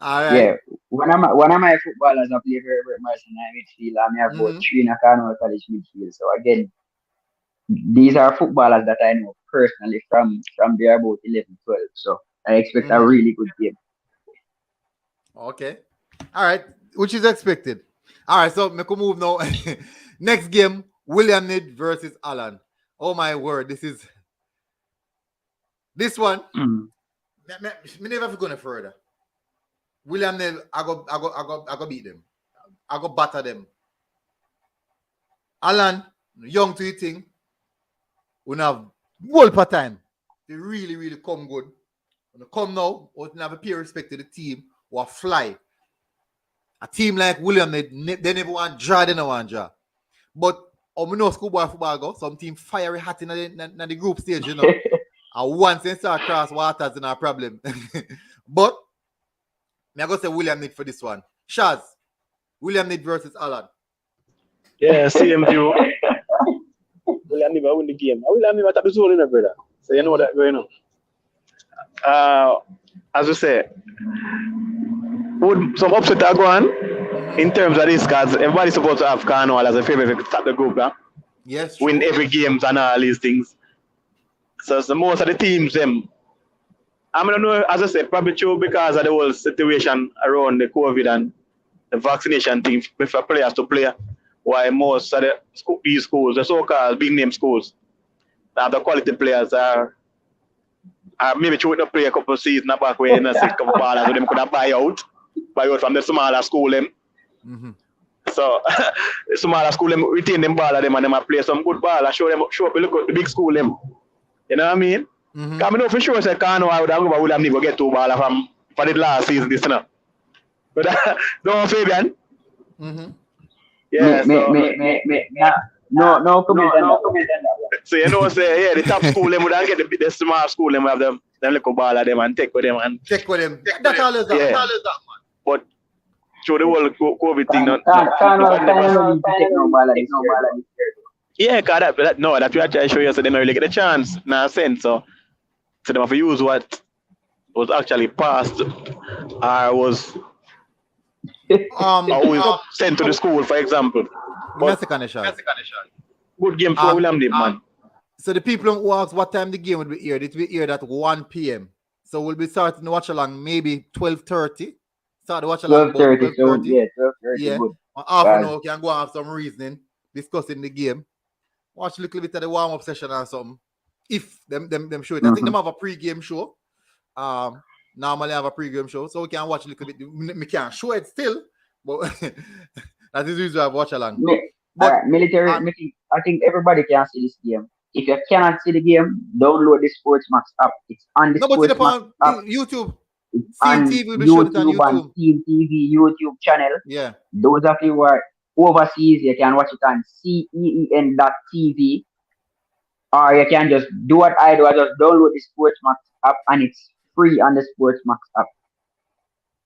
All right. Yeah. One of my footballers I play for Herbert Morrison in midfield, and I have about 3 in a Cornwall College midfield. So again, these are footballers that I know personally from there about 11, 12. So I expect a really good game. Okay. All right. Which is expected. All right. So we can move now. Next game, William Nid versus Alan. Oh my word. This one. Me never going further. William Nid, I go beat them. I go batter them. Alan, young to your thing. We have whole part time. They really, really come good. When they come now, we have a peer respect to the team or fly. A team like William, they never want draw, they don't want draw. But we know schoolboy football go, some team fiery hot in the group stage, And once they start cross waters, is a problem. But I go say William Nid for this one. Shaz, William Nid versus Alan. Yeah, same view. William Nid win the game. William Nid at the zone, brother. So you know that going on. As we say, would some upset are going in terms of this, because everybody's supposed to have Cornwall as a favorite to start the group, Yes. Win every game and all these things. So most of the teams, I don't know, as I said, probably true because of the whole situation around the COVID and the vaccination thing for players to play. Why most of these schools, the so-called big name schools, the quality players are maybe through the play a couple of seasons back where a couple ballers so them could have buy out from the smaller school them. So smaller school them retain them baller them and them play some good ball and show up look at the big school them. You know what I mean? Because I know for sure say Cornwall I would have go William Never get 2 baller for the last season this now. But don't Fabian. Yeah. No comment on that. So you know say the top school them would get the small school them have them little baller them and take with them. That's all is that. Yeah. But through the whole COVID thing, yeah, cause that we are trying to show you so they don't really get a chance, sense. So they have to use what was actually passed or was sent to the school, for example. Good game for William Deep, man. So the people who ask what time the game will be aired, it will be aired at 1 p.m. So we'll be starting to watch along maybe 12:30. Start to watch along 12:30. So yeah, 12:30. Yeah. Good. Half an hour can go and have some reasoning, discussing the game. Watch a little bit of the warm-up session or something. If them show it. I think them have a pre-game show. Normally have a pre-game show, so we can watch a little bit. We can't show it still, but that is usually I watch along. Military, I think everybody can see this game. If you cannot see the game, download the Sportsmax app. It's on the Sportsmax app. YouTube. It's on TV will be shown on YouTube. And Team TV YouTube channel. Yeah. Those of you who are overseas, you can watch it on CEEN.tv. Or you can just do what I do. I just download the Sportsmax app and it's free on the Sportsmax app.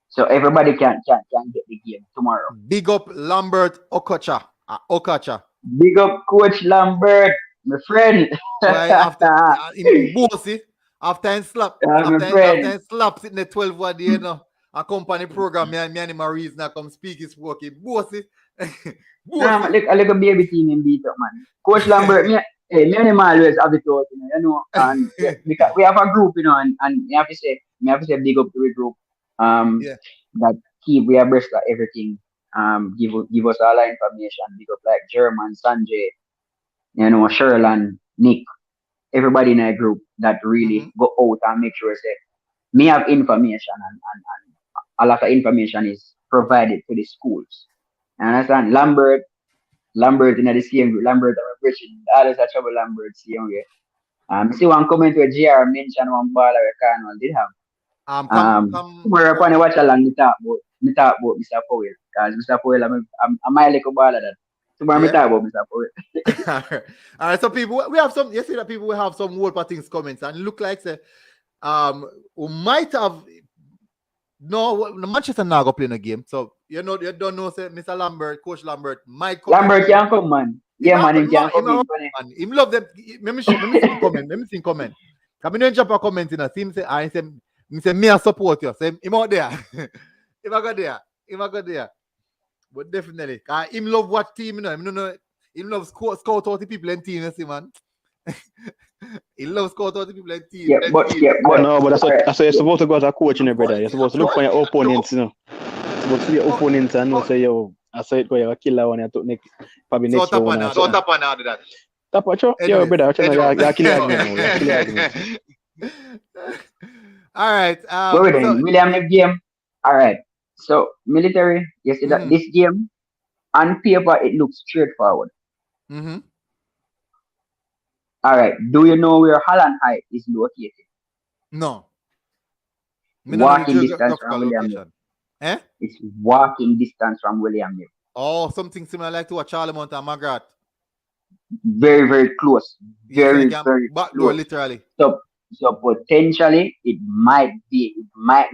So everybody can get the game tomorrow. Big up Lambert Okacha. Big up Coach Lambert, my friend. After he slaps it in the 12 one day, you know, a company program, me and my reason come speak his work. Bossy. A little baby team in beat up, man. Coach Lambert, me and him always have it out, you know, and because we have a group, you know, and you have to say big up to the group. That we abreast of everything. Give us all our information. Big up like German, Sanjay, you know, Sherlan, Nick, everybody in a group that really go out and make sure say me have information and a lot of information is provided to the schools. You understand? Lambert in the same group. Lambert and Richard, others are trouble Lambert same way. See one comment where JR mentioned one baller where Cornwall did have. Tomorrow upon watch along me talk about Mr. Powell. Because Mr. Powell, I'm my little baller that. Tomorrow me talk about Mr. Powell. All right, so people, we have some, you see that people will have some whole things comments and look like say, we might have, no, Manchester now go play in a game. So, you don't know, say, Mr. Lambert, Coach Lambert might come. Lambert can come, man. Yeah, man, he can come. Him love them. Let me see comment. Come in and jump a comment in a team say, I say, me I support you. Say, him out there. If I go there. But definitely, him love what team, you know. Him love scout out the people and team, you see, man. He loves scout out the people and team. But that's what you're supposed to go as a coach, you know, brother. You're supposed to look for your opponents, you know. You're supposed to see your opponents and not say, yo, I saw it go, you're a killer one, you took probably next one. So tap on out of that. Tap on, yo, brother, you're a killer. All right. William, the game. All right. So, military, you see that this game, on paper, it looks straightforward. All right. Do you know where Holland High is located? No. Walking distance from William. It's walking distance from William. Oh, something similar like to a Charlemont and Magrat. Very, very close. Very, very back door, literally. So potentially it might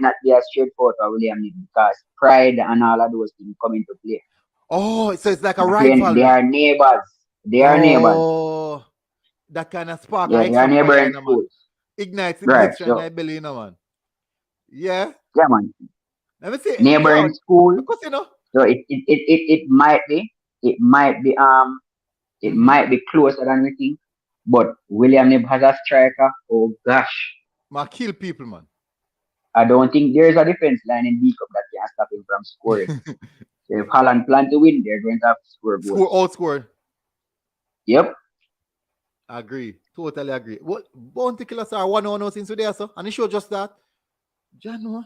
not be as straightforward for William because pride and all of those things come into play. Oh, so it's like a rival. They are neighbors. Oh, that kind of spark. Yeah, they are neighboring schools. Ignites in my belly, you know, man. Yeah. Yeah, man. Let me see. Neighboring school. Because, you know. So it might be closer than we think. But William Nib has a striker. Oh gosh. Kill people, man. I don't think there's a defense line in D-Cup that can stop him from scoring. So if Holland plan to win, they're going to have to score goals. Outscore. Yep. Agree. Totally agree. What Bounty Killers are 1-0 since today, so and the show just start. January.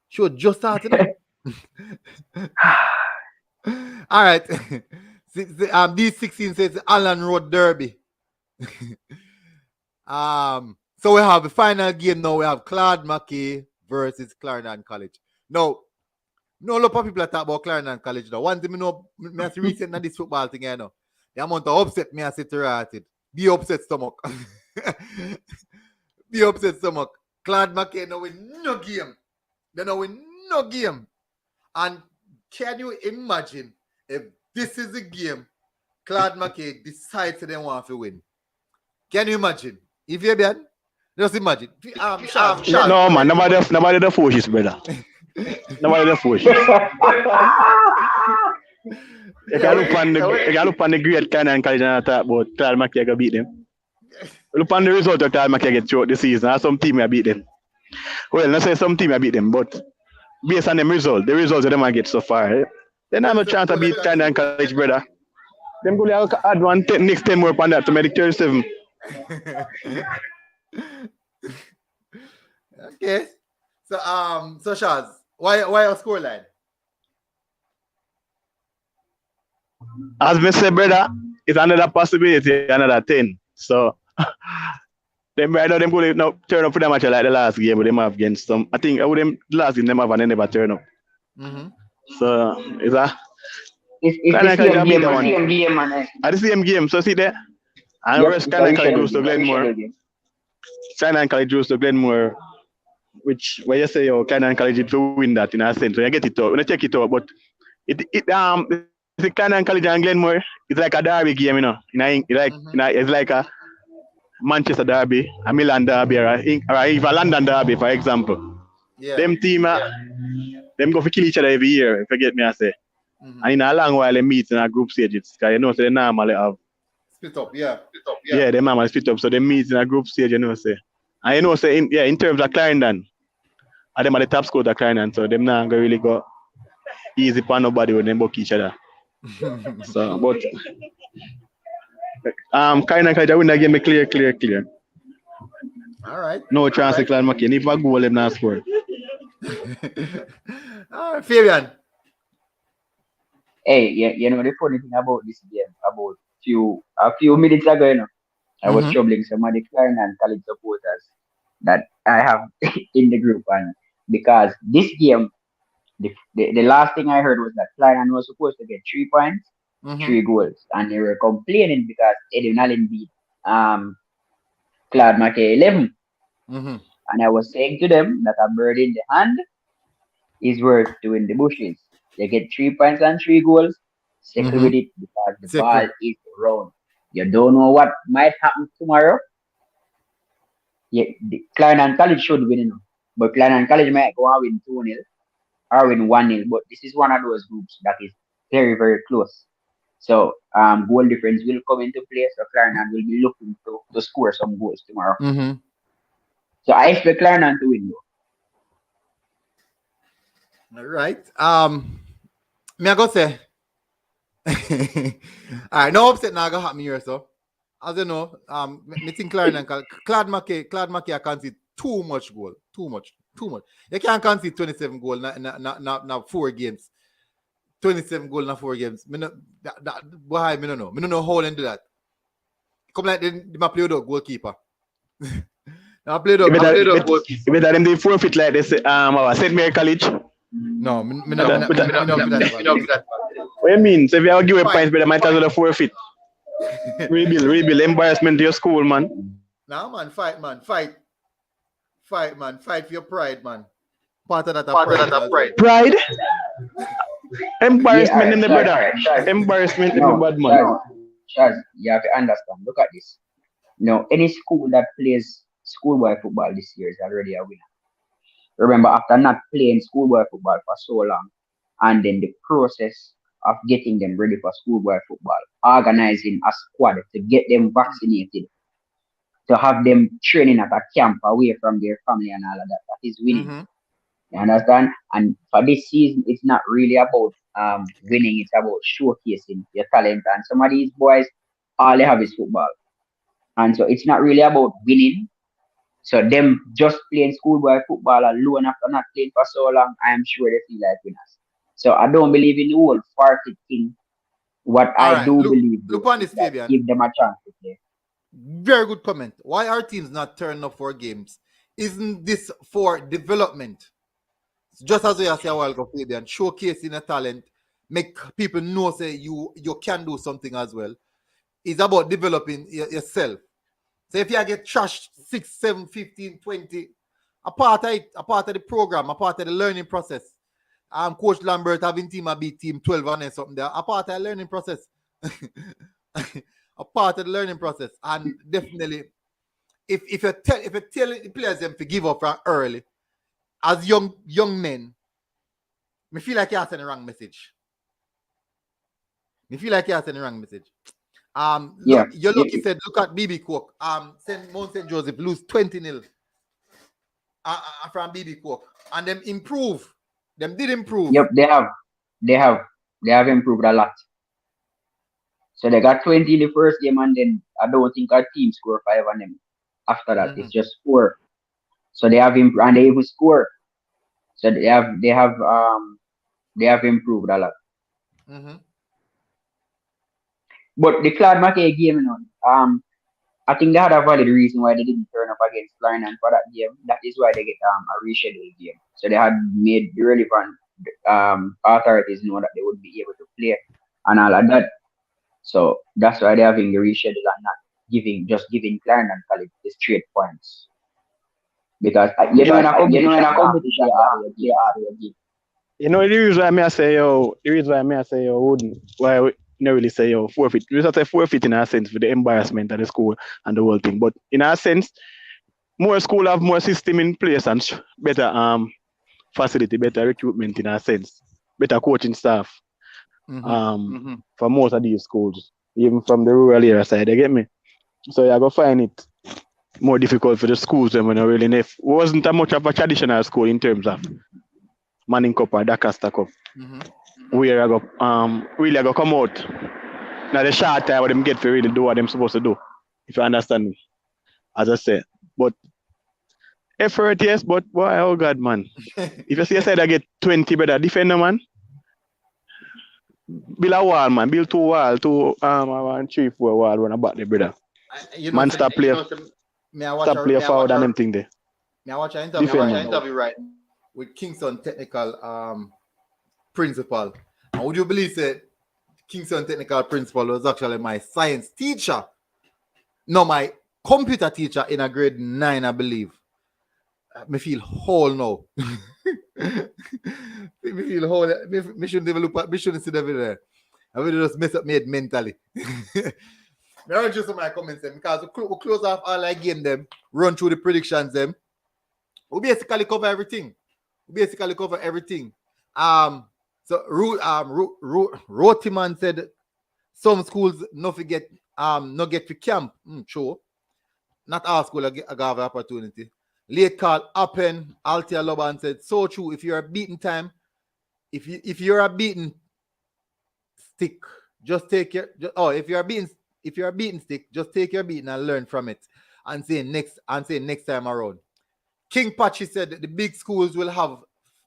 Show just started. All right. These 16 says Allen Road Derby. So we have the final game now. We have Claude Mackay versus Clarendon College. Now, no lot of people talk about Clarendon College now. One thing I know, me as recent in this football thing, you know. The amount of upset me as it rated. Be upset stomach. Be upset stomach. Claude Mackay now win no game. They now win no game. And can you imagine if this is the game Claude Mackay decides they want to win? Can you imagine? If you're bad, just imagine. No, man, nobody the forces, brother. Nobody the forces. You can look on the great Canaan College and talk about Claude Mackay going to beat them. Look on the result of Claude Mackay get throughout the season. Some team will beat them. Well, not say some team will beat them, but based on them result, the results of them I get so far, then I have a chance to beat Canaan College, brother. Them go add one next 10 more upon that to make 37. Okay. So Shaz, why your scoreline? As I said, brother, it's another possibility, another 10. So them right now them go now turn up for the match like the last game, but them have against some. I think I would them last game them have and they never turn up. So it's the same game, man. At the same game. So see there. And whereas Canaan College goes to Glenmore. Canaan College goes to Glenmore, which where you say Canaan College it will win that in a sense. So you get it out. When you check it out, but the Canaan College and Glenmore, it's like a derby game, you know. It's like a Manchester derby, a Milan derby, or even a London derby, for example. Yeah. Them team, them go for kill each other every year, if you get me, I say. And in a long while, they meet in a group stages, because you know, so they normally have split up, yeah. Yeah, they normally split up, so they meet in a group stage, you know, say. And you know, say, in terms of Clarendon, and them are the top scorer of Clarendon, so them not going to really go easy for nobody when they book each other. So, but Clarendon College win that game clear. All right. No chance to Clarendon Mackay. If I goal, them not score. All right, Fabian. Hey, you know the funny thing about this game, about a few minutes ago, you know, I was troubling some of the Clarendon College supporters that I have in the group, and because this game, the last thing I heard was that Clarendon was supposed to get 3 points, 3 goals, and they were complaining because Eddie Allen beat Claude Mackay 11. And I was saying to them that a bird in the hand is worth 2 in the bushes. They get 3 points and 3 goals. Settle with it because the ball is round. You don't know what might happen tomorrow. Yeah, Clarendon College should win, you know. But Clarendon College might go and win 2-0 or win 1-0. But this is one of those groups that is very, very close. So goal difference will come into play. So Clarendon will be looking to score some goals tomorrow. So I expect Clarendon to win, though. All right. Me I go say. All right, no upset now gonna happen here, so as you know, me think Claude Mackay I concede too much goal. Too much. You can't concede 27 goals na 4 games. 27 goals na 4 games. Me no why me no know. Me no know how they do that. Come like they play with a goalkeeper. I played up. You better them they forfeit like this St. Mary College. No, me not that. What you mean? So if you have give away points, but might as well forfeit. Rebuild. Embarrassment to your school, man. Nah, man, fight, man. Fight for your pride, man. Part of that pride. Pride? Embarrassment in the brother. Embarrassment in the bad man. Chaz, you have to understand. Look at this. No, any school that plays schoolboy football this year is already a winner. Remember, after not playing schoolboy football for so long, and then the process of getting them ready for schoolboy football, organizing a squad to get them vaccinated, to have them training at a camp away from their family and all of that, that is winning. You understand? And for this season, it's not really about winning, it's about showcasing your talent. And some of these boys, all they have is football. And so it's not really about winning. So them just playing schoolboy football alone after not playing for so long, I am sure they feel like winners. So I don't believe in the whole forfeit thing. What All I right, do look, believe look though on is this, that Fabian. give them a chance to play. Very good comment. Why are teams not turning up for games? Isn't this for development? Just as we say a while ago, Fabian, showcasing a talent, make people know say you can do something as well. It's about developing yourself. So if you get trashed 6, 7, 15, 20, a part of it, a part of the program, a part of the learning process. Coach Lambert having team a beat team 12 and something there, a part of the learning process. A part of the learning process. And definitely, if you tell the players them to give up from early, as young men, me feel like you're sending the wrong message. Me feel like you're sending the wrong message. Yeah. Look, you're lucky said, look at BB Cook. Mount St. Joseph lose 20-0 from BB Cook. And them improve. Them did improve. Yep, they have improved a lot. So they got 20 in the first game, and then I don't think our team scored 5 on them. After that, it's just 4. So they have improved, and they even score. So they have improved a lot. But the Claude Mackay game, I think they had a valid reason why they didn't turn up against London for that game. That is why they get a rescheduled game. So they had made the relevant authorities know that they would be able to play and all of that. So that's why they're having the reschedule and not giving Clarendon College the straight points. Because in a competition, You know the reason why I say wouldn't why we not really say forfeit. We just say forfeit in a sense for the embarrassment of the school and the whole thing. But in a sense, more school have more system in place and better facility, better recruitment in a sense, better coaching staff. For most of these schools, even from the rural area side, you get me? So you're gonna find it more difficult for the schools when you really know. It wasn't a much of a traditional school in terms of Manning Cup or DaCosta Cup. Where I go really I go come out. Now the short time what them get for really do what them supposed to do. If you understand me. As I said. But effort, yes, but boy, oh God, man. If you see I said I get 20 better defender, man. Build a wall, man. Build 2 walls, 1, 3, 4 wall run about the brother. Man, stop play forward and them thing there. Me I watch an interview right with Kingston Technical principal. And would you believe that Kingston Technical principal was actually my science teacher? No, my computer teacher in a grade 9, I believe. Me feel whole now. Me feel whole. Me shouldn't develop. Me shouldn't see the video there. I will just mess up me head mentally. I will just some my comments them because we close off all our game them, run through the predictions them. We basically cover everything. So Rotiman said some schools no get to camp. True. Not all schools have an opportunity. Late call Appen, Altia Loban said, so true. If you're a beaten time, if you're a beaten stick, just take your if you're a beaten stick, just take your beating and learn from it. And say next time around. King Patchy said that the big schools will have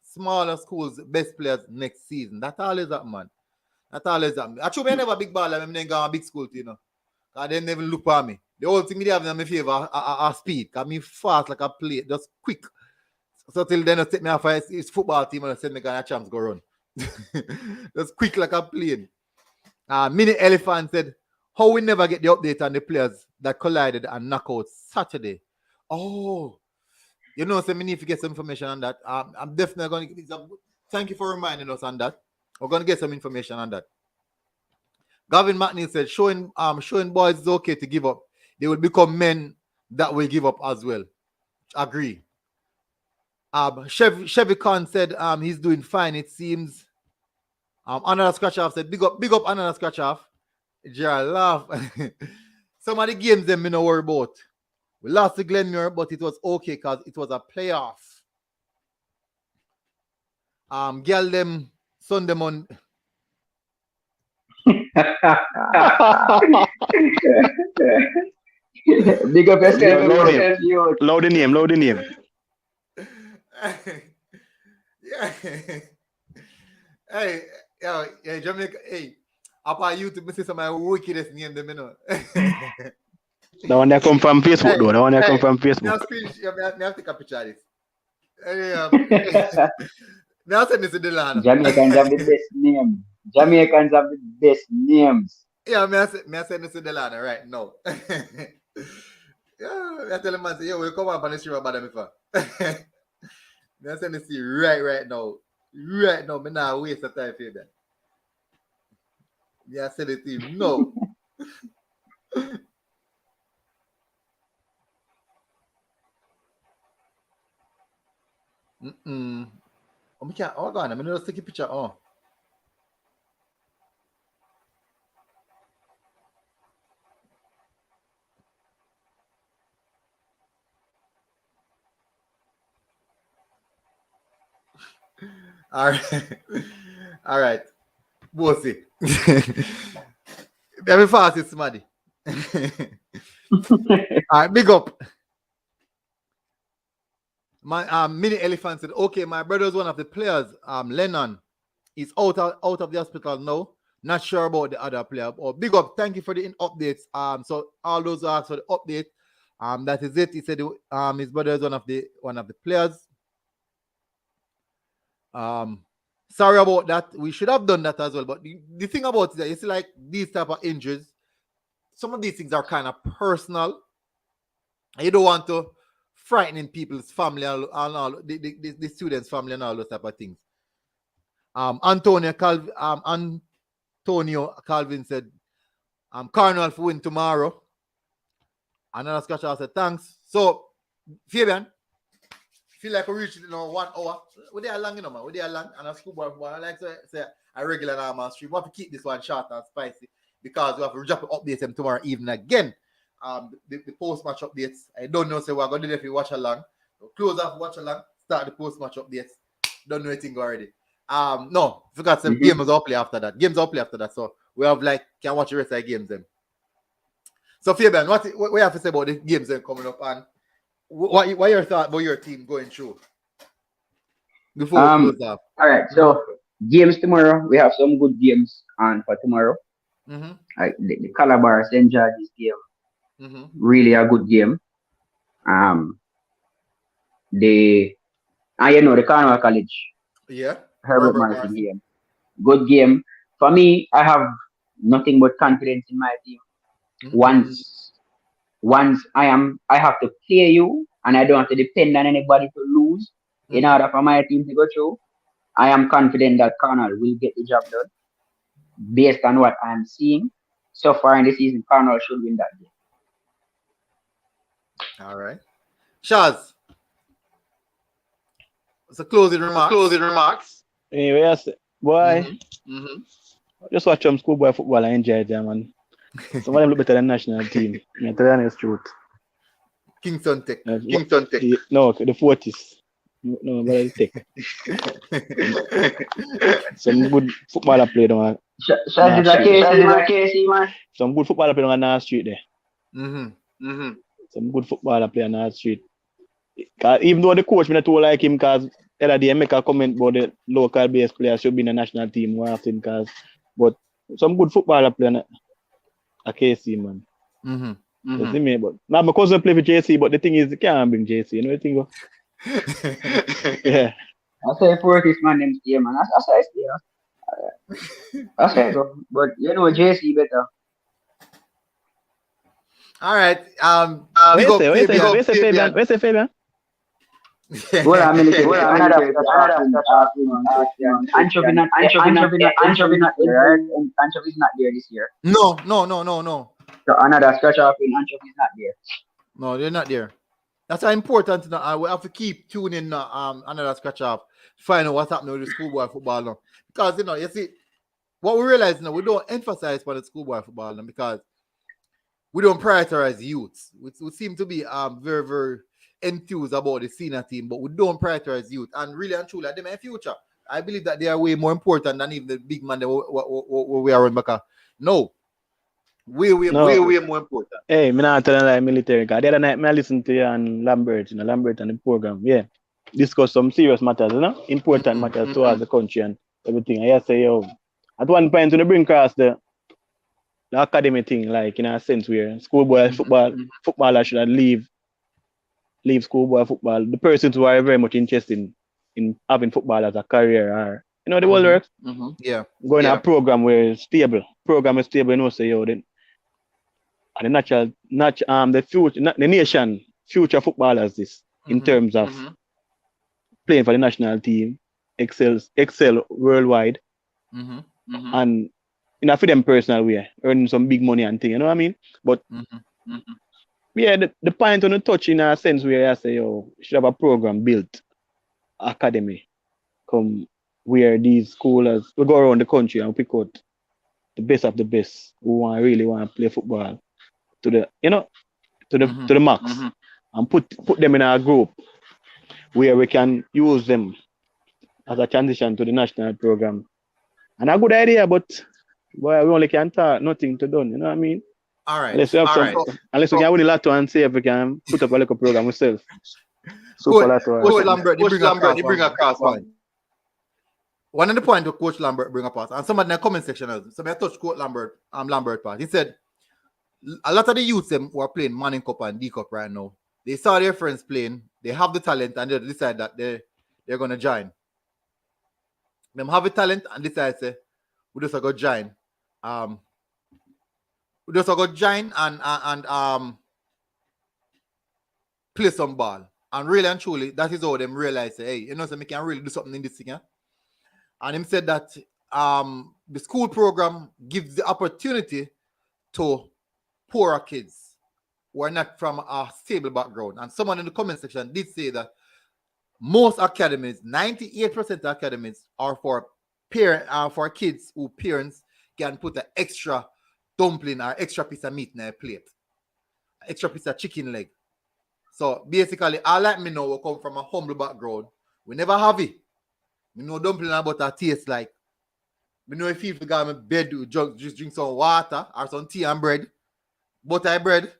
smaller schools, best players next season. That always that man. Actually, I never big baller, I'm going a big school, you know. Because they never look at me. The whole thing they have in my favor are speed. Because me fast like a play, just quick. So till then, I take me off his football team and I said me gonna chance go run. Just quick like a plane. Mini Elephant said, how we never get the update on the players that collided and knockouts Saturday. Oh, you know, so we need to get some information on that. I'm definitely going to thank you for reminding us on that. We're going to get some information on that. Gavin McNeil said, showing boys is okay to give up. They will become men that will give up as well. Agree. Chevy Khan said he's doing fine, it seems. Another scratch off said, big up another scratch off. Gerald laugh. Some of the games them me no worry about. We lost to Glenmuir, but it was okay because it was a playoff. Girl them Sunday morning. Big up yourself, you. Loud the name. Yeah. Hey, yeah, Jamaica. Hey, upon YouTube, I see some of my wickedest name them, you know. The one that come from Facebook, though. The one that come from Facebook. Now take a picture of this. Now send this to Delano. Jamaicans have the best names. Jamaicans have the best names. Yeah, may I send this to Delano right now. Yeah, I tell him, man, say, yo, we'll come up on the stream about them before. May I send this to you right now. Right now, I'm not waste of time for you, man. Yeah, I send it to you. No. Oh, me can't. Oh, God, I'm going to take a picture. Oh. All right. Bossy. Very fast, it's Maddy. All right, big up. My mini elephant said, okay, my brother is one of the players. Lennon is out of the hospital now. Not sure about the other player. Oh, big up. Thank you for the updates. So all those who asked for the update, that is it. He said his brother is one of the players. Sorry about that. We should have done that as well. But the thing about it, it's like these type of injuries. Some of these things are kind of personal. You don't want to frightening people's family and all the students' family and all those type of things. Antonio Calvin said, Cornwall for win tomorrow. Another scratch out said, thanks. So, Fabian, feel like we reached 1 hour. We're there long, man. We're there long. And a schoolboy, I like to say a regular normal stream. We have to keep this one short and spicy because we have to drop an update them tomorrow evening again. The post-match updates. I don't know, so we're going to do it if you watch along. So close off, watch along, start the post-match updates. Don't know anything already. No, forgot some games are play after that. So we have can watch the rest of the games then. So Fabian, what you have to say about the games then coming up, and what your thought about your team going through before we close off? All right, so games tomorrow. We have some good games on for tomorrow. Like the Calabar St. George's game. Really a good game. The Cornwall College. Yeah. Herbert Morrison game. Good game. For me, I have nothing but confidence in my team. Once I have to play you and I don't have to depend on anybody to lose in order for my team to go through. I am confident that Cornwall will get the job done. Based on what I'm seeing so far in the season, Cornwall should win that game. All right. Shaz. So closing remarks. Anyway, boy, just watch some schoolboy football and enjoy them, man. Some of them look better than national team. Yeah, tell you the honest truth. Kingston Tech. No, the 40s. No, but it's Tech. Some good footballer play on. Shaz is a case, man. Some good footballer play on North Street there. Some good footballer play on North Street. Even though the coach me not too like him, because the other day make a comment about the local based players should be in the national team more often, but some good footballer play on a KC, man. You see me? But now my cousin play for JC, but the thing is, they can't bring JC. You know the thing? Yeah. I say for this man them stay, man. I say stay. I say so, but JC better. All right. Where's the Fabian? Well, I mean, another Anchovy not there, and Anchovy's not there this year. No. So another scratch off in Anchovy's not there. No, they're not there. That's important. We have to keep tuning in. Another scratch off, find out what's happening with the schoolboy football now. Because you see, what we realize now, we don't emphasize for the schoolboy football now because we don't prioritize youths. We seem to be very, very enthused about the senior team, but we don't prioritize youth. And really and truly, them in the future, I believe that they are way more important than even the big man that we are on back. No. Way more important. Hey, me not telling like military. Cause the other night, I listened to you on Lambert, Lambert and the program. Yeah, discuss some serious matters, important matters towards the country and everything. I say, yo, at one point, when they bring across the academy thing, like in a sense where schoolboy footballer should leave schoolboy football. The persons who are very much interested in having football as a career are, the world works. Yeah. Going to a program where it's stable. Program is stable, say, yo, then and the future, the nation future footballers this in terms of playing for the national team, excel worldwide, and for them personal way, earning some big money and thing, you know what I mean? But yeah, the point on the touch in a sense where I say, yo, you should have a program built, academy, come where these scholars will go around the country and pick out the best of the best who really want to play football to the to the max, and put them in a group where we can use them as a transition to the national program. And a good idea, but boy, we only can talk, nothing to done, you know what I mean? All right. Unless we can win a lot and see if we can put up a little program ourselves. Coach Lambert, you bring across one. One of the point to Coach Lambert bring across, and some in the comment section, so I touched Coach Lambert part. He said a lot of the youths who are playing Manning Cup and D Cup right now, they saw their friends playing, they have the talent, and they decide that they're gonna join. Them have the talent and decide say, we just go join. We just go join and play some ball. And really and truly, that is how them realize, hey, so we can really do something in this thing. Yeah? And him said that the school program gives the opportunity to poorer kids who are not from a stable background. And someone in the comment section did say that most academies, 98% of academies, are for kids who parents can put an extra dumpling or extra piece of meat in their plate, extra piece of chicken leg. So basically, all like me know we come from a humble background. We never have it. We know dumpling and butter taste like. We know if you go to bed, just drink some water or some tea and bread. Butter bread,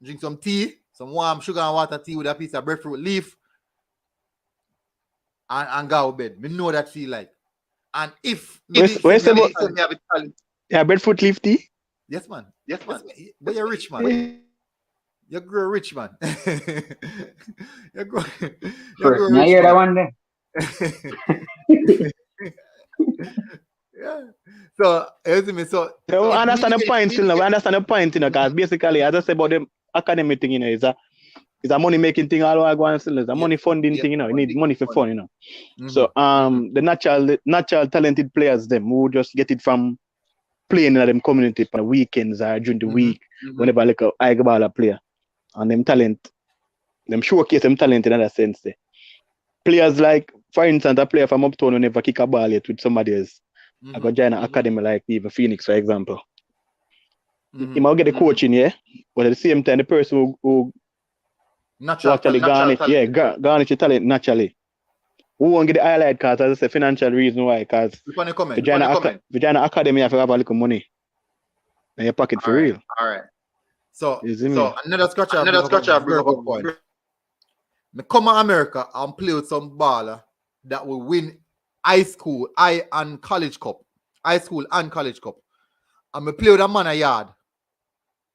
drink some tea, some warm sugar and water tea with a piece of breadfruit leaf, and go to bed. We know that feel like. And if where's the breadfruit leaf tea? Yes, man. But you're rich, man. You grow rich, man. you grow First, rich, hear that man. one there. Yeah. So, we understand the point, we understand the point, because basically, as I said about the academy thing, is a money making thing all over and it's a money funding thing, you need money for fun, So the natural talented players them who just get it from playing in them community on the weekends or during the week, whenever like a high ball player. And them talent, them showcase them talent in that sense. Players like, for instance, a player from Uptown who never kick a ball yet with somebody else. I got join an academy like even Phoenix, for example. He might get the coaching, but at the same time, the person who actually garnish the talent naturally. Who won't get the highlight because as I say, financial reason why, because Vagina Academy have to have a little money in your pocket for real. All right. So another scratcher bring up a point. I come to America and play with some baller that will win high school and college cup. And I play with a man a yard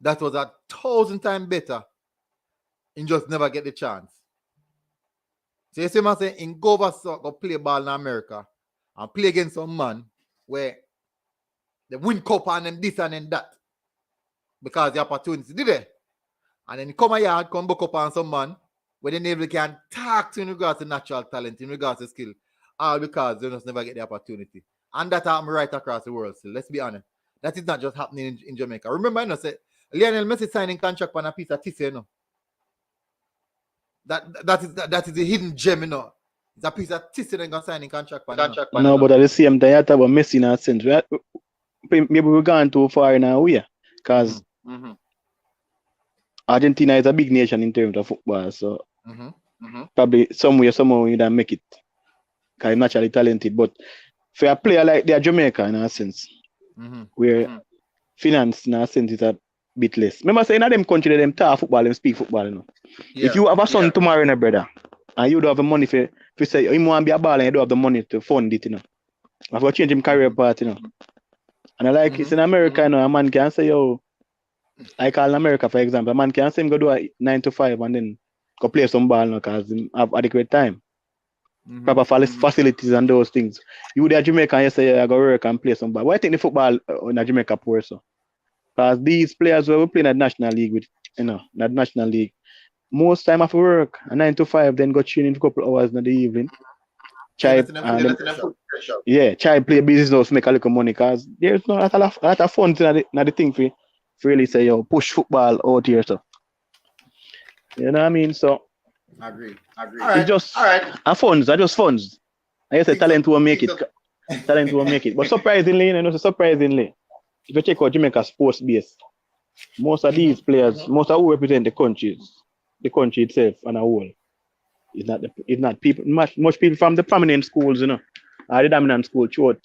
that was 1,000 times better and just never get the chance. So you see what I'm saying? In go play ball in America and play against some man where they win cup and them this and then that. Because the opportunity did it. And then you come a yard, come back up on some man where they never can talk to in regards to natural talent, in regards to skill. All because they just never get the opportunity. And that happens right across the world. So let's be honest. That is not just happening in Jamaica. Remember, I say Lionel Messi signing contract on a piece of tissue, That is a hidden gem, It's a piece of tissue that got signing contract on. No, but at the same time, you have to have a Messi in a sense. Maybe we're going too far in our way. Because Argentina is a big nation in terms of football, so probably somehow you don't make it. Because I'm naturally talented. But for a player like they're Jamaica in a sense, where finance in a sense is a bit less. Remember saying that them country them talk football and speak football, you know. Yeah. If you have a son tomorrow, no brother, and you don't have the money for say you want to be a baller and you don't have the money to fund it, you know. I've got to change him career path, you know. And I like it's in America, you know, a man can say, yo, I call in America, for example, a man can say him go do a 9 to 5 and then go play some ball, you know, because he have adequate time. Proper facilities and those things. You there Jamaica and you say I go work and play some ball. Why I think the football in Jamaica poor so? Because these players were playing at national league with, you know, that national league. Most time after work, a 9 to 5, then go training for a couple hours in the evening. Try play business house, make a little money because there's not a lot of funds in the thing for really say yo push football out here so. You know what I mean? So I agree. It's just funds, are just funds. I guess talent will make it. Talent will make it. But surprisingly, you know, surprisingly, if you check out Jamaica sports base, most of these players, most of who represent the country itself and a whole, it's not people much people from the prominent schools, you know, or the dominant school throughout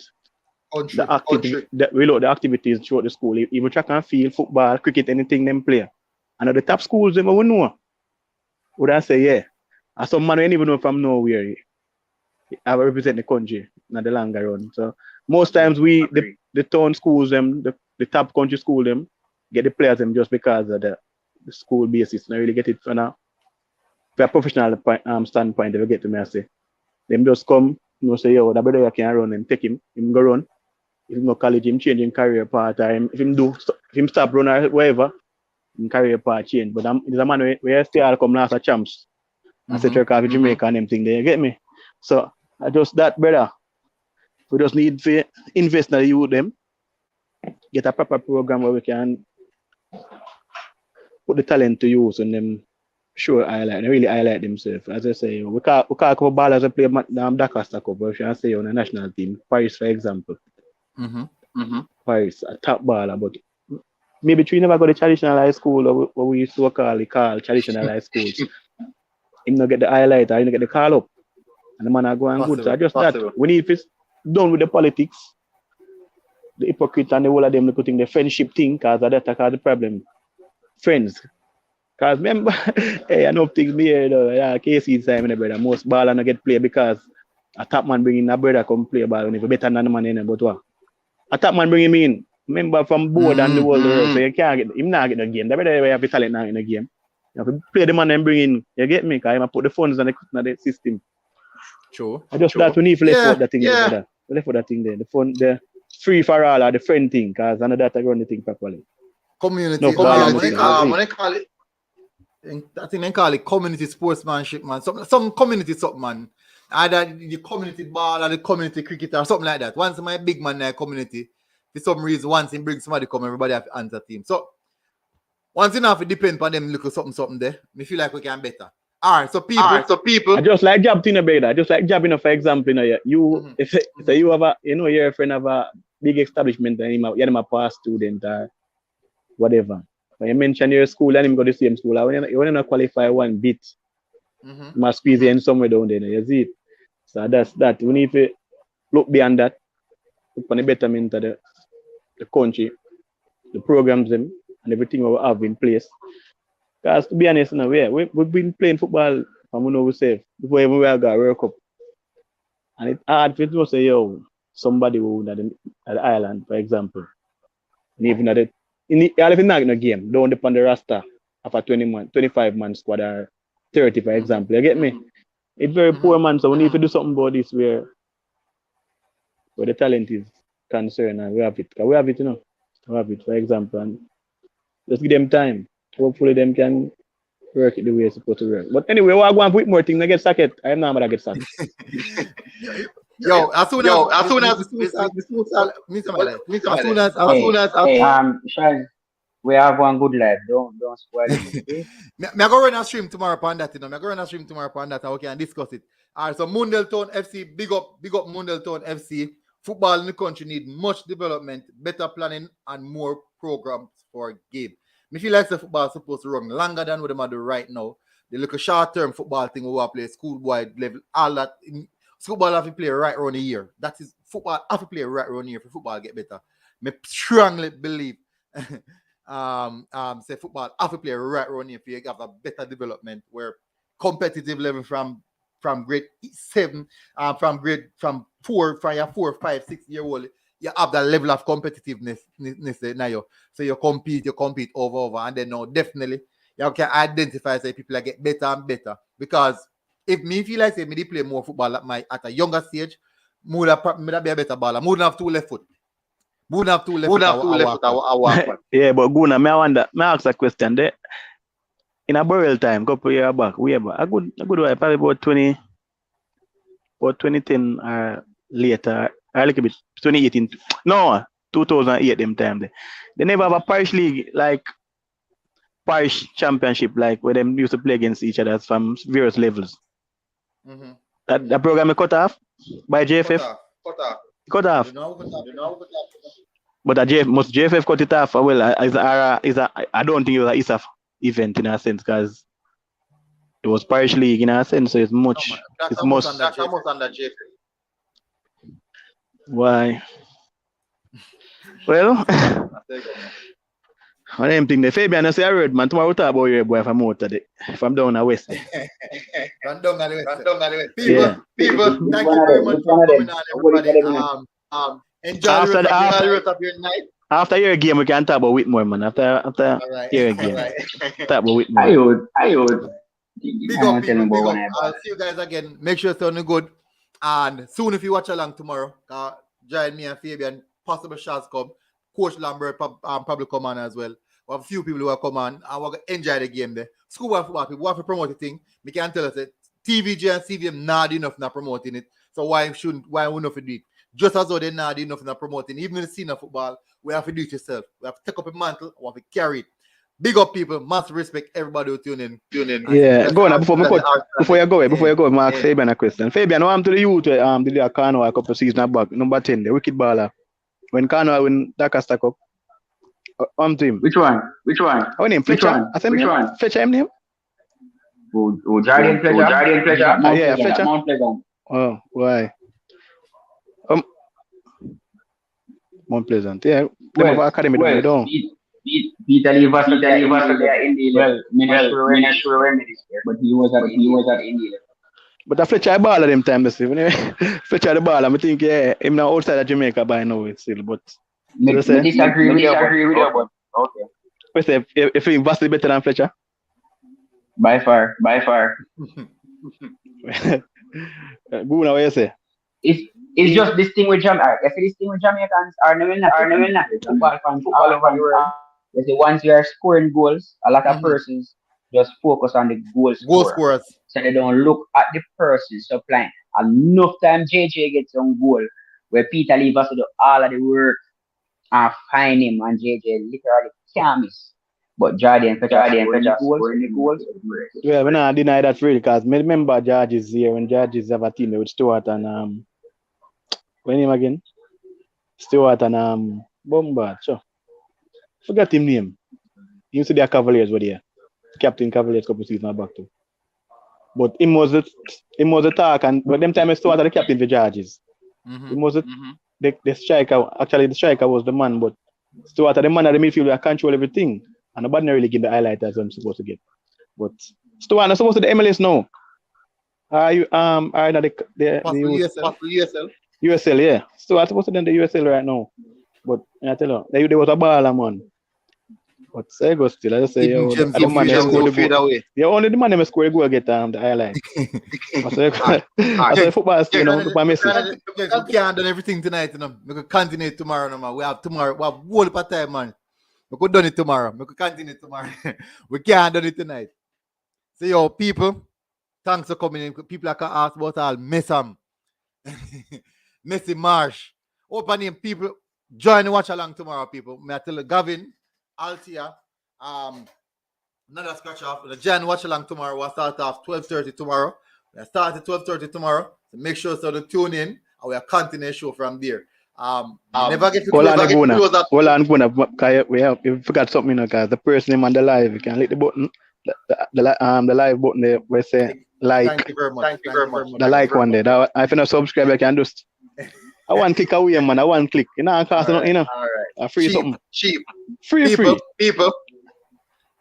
the activities throughout the school. Even track and field, football, cricket, anything them play. And at the top schools, them we know. Would I say yeah? And some man we even know from nowhere. I represent the country, not the longer run. So most times the town schools them, the top country school them, get the players them just because of the school basis. Not really get it from a professional standpoint. If you get to me, I say them just come, you know, say yo, the brother can run and take him go run. If him no college, him changing career path, or if him stop run or whatever, him career path change. But there's a man where still come last a champs. I say check out Jamaica and them thing there, you get me? So I just that brother. We just need to invest in the youth them, get a proper program where we can put the talent to use and them really highlight themselves. As I say, we can't cover ballers and play DaCosta Cup, but we can say on a national team, Paris for example. Paris, a top baller, but maybe we never go to traditional high school or what we used to call traditional high schools. Him not get the highlight or him not get the call up. And the man are going good. So just that we need to done with the politics, the hypocrite and the whole of them putting the friendship thing because that's the problem. Friends. Because remember, hey, I know things me here though. Yeah, KC time brother. Most ball and get play because a top man bringing a brother come play ball and if you better than the man in but what? A top man bring him in. Remember from board and the world, so you can't get him not get the game. The brother have the talent now in the game. You have to play the man and bring in, you get me? Because I put the funds in the system. True. I just that we need to left out that thing there. Left out that thing there. The fun, the free for all or the friend thing, because none of that I run the thing properly. Community. No, When they call it, I think they call it community sportsmanship, man. Some community something, man. Either the community ball or the community cricket or something like that. Once my big man in the community, for some reason, once he brings somebody come, everybody have to answer team. So once enough, it depends on them look at something there. Me feel like we can better. All right, so people. I just like job thing brother. Just like job, for example, you if you have you're a friend of a big establishment and you're a past student or whatever. When you mention your school and him go to the same school, you want to qualify one bit. You must squeeze in somewhere down there, you see it. So that's that. We need to look beyond that, look for the betterment of the country, the programs them and everything we have in place. Because to be honest, we've been playing football from when we were safe before even we got a World Cup. And it's hard for you to say, yo, somebody who at the island, for example. And even if you're not in a game, don't depend on the roster of a 25-man squad or 30, for example. You get me? It's very poor, man. So we need to do something about this where the talent is concerned and we have it. Because we have it, We have it, for example. And just give them time. Hopefully them can work it the way it's supposed to work. But anyway, we're going to put more things. I get sacked. I am not going to get sacked. As soon as Shaz, we have one good life. Don't spoil it. I'm going to run a stream tomorrow upon that. I'm going to run a stream tomorrow upon that and we can discuss it. All right, so Mundeltown FC, big up Mundeltown FC. Football in the country need much development, better planning, and more programs for a game. I feel like the football is supposed to run longer than what they do right now. They look a short-term football thing we will play schoolboy level, all that. Football have to play right around a year. That is, football have to play right around a year for football to get better. I strongly believe say football have to play right around here for you to have a better development where competitive level from grade 7, from 4, from your 4, 5, 6 year old, you have that level of competitiveness now. So you compete over, and then now definitely you can identify say people that get better and better. Because if me feel like say me play more football at a younger stage, me would be a better baller. Me wouldn't have 2 left foot. Yeah, but Guna, me ask a question there. In a burial time, couple years back, a good while, probably about 2010 or later, or a little bit 2018. No, 2008 them time there. They never have a parish league like parish championship like where them used to play against each other from various levels. Mm-hmm. That program cut off by JFF. Cut off. But must JFF cut it off? Well, I don't think it was an ISAF event in a sense because it was parish league in a sense, so it's much. That's almost under JFF. Why? Well, I don't think the Fabian I say I heard man tomorrow talk about your boy from out today. From down the west. From down the west. People, thank you very much for coming on, everybody. Enjoy the rest of your night. After your game, we can talk about Whitmore, man. After your game, talk about Whitmore. I would. Big up, people. Big up. I'll see you guys again. Make sure it's sounding good. And soon, if you watch along tomorrow, join me and Fabian. Possible shots come. Coach Lambert probably come on as well. We have a few people who will come on and we're going to enjoy the game there. Schoolboy football people want to promote the thing. We can tell us that TVJ and CVM not enough not promoting it. So why we not do it? Just as though they're not enough not promoting. Even in the scene of football, we have to do it yourself. We have to take up a mantle. We have to carry it. Big up, people. Massive respect. Everybody who tune in. Yeah, go on. Before you go, Mark Fabian a question. Fabian, I'm to the youth. Did a Cornwall a couple of seasons back. Number 10, the wicked baller. When Cornwall win DaCosta Cup. To him. Which one? How name? Fletcher. I said which one? Fletcher him name? Jardian Fletcher. Yeah, Fletcher. Mount Pleasant. Oh, why? Mount Pleasant. Yeah. Well, academy they don't. Peter Lever there in the level. I'm sure when it is there, but he was at Indy level. But the Fletcher baller them time this evening. Fletcher the baller, I think him now outside of Jamaica by now it's still, but I disagree with you, but okay. What's that? If he vastly better than Fletcher? By far. Good, what you say? It's just this thing with Jamaica. If this thing with Jamaicans are not football fans all over the world. You see, once you are scoring goals, a lot of persons just focus on the goal scorers. So they don't look at the person supplying. Enough time JJ gets on goal where Peter Lever to do all of the work and find him, and JJ literally can't miss. But Jardian Fletcher scoring the goals. Yeah, we not deny that really because I remember Judges here when Judges have a team with Stuart and when him again? Stuart and Bombard. Sure. Forgot him name. He used to be a Cavaliers were there. Captain Cavaliers couple seasons back too. But him was a talk and but them time I Stuart the captain for Judges. He was the striker. Actually the striker was the man, but Stuart the man at the midfield that control everything. And nobody really give the highlight as I'm supposed to get. But Stuart, I'm supposed to the MLS now. Are you are not the USL? USL, yeah. Stuart supposed to be in the USL right now. But I tell you, there was a baller man. But I go still, I just say only the man who score a goal get the highlight. I say football still no message. We can't do everything tonight, you know. We can continue tomorrow, man. We have whole of time, man. We could do it tomorrow. We could continue tomorrow. We can't do it tonight. So, yo, people, thanks for coming in. People can ask about all Messam. Messi Marsh. Open name, people. Join and watch along tomorrow, people. May I tell you, Gavin, Altia, another scratch off. Join watch along tomorrow. We'll start off 12:30 tomorrow. We'll start at 12:30 tomorrow. So make sure to tune in and we'll continue the show from there. Never get to hold on, we forgot something, because the person name on the live, you can click the button, the live button there where say like. Thank you very much. The like one there. That, if you not subscribe, you can just I want click away, man. I want click. You know, cost nothing, you know. All right. Free something. Cheap. Free. People.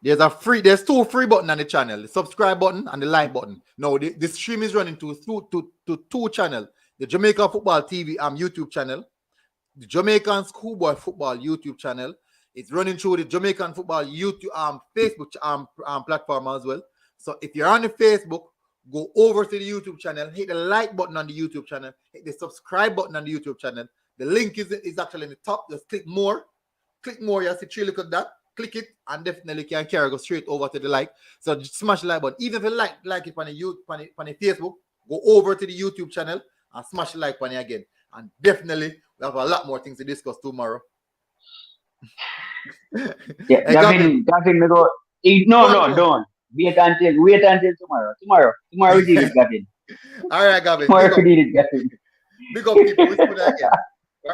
There's two free buttons on the channel, the subscribe button and the like button. No, the stream is running to two channels. The Jamaica Football TV YouTube channel, the Jamaican Schoolboy Football YouTube channel. It's running through the Jamaican Football YouTube Facebook platform as well. So if you're on the Facebook, go over to the YouTube channel, hit the like button on the YouTube channel, hit the subscribe button on the YouTube channel. The link is actually in the top. Just click more. Click more. You see three look at that. Click it and definitely can carry go straight over to the like. So just smash the like button. Even if you like it on the Facebook, go over to the YouTube channel and smash the like button again. And definitely we have a lot more things to discuss tomorrow. Yeah, Hey, Gavin, we go. No, don't. Wait until tomorrow. Tomorrow we did it, Gavin. All right, Gavin. Tomorrow we did it, Gavin. Big up people. We see you again.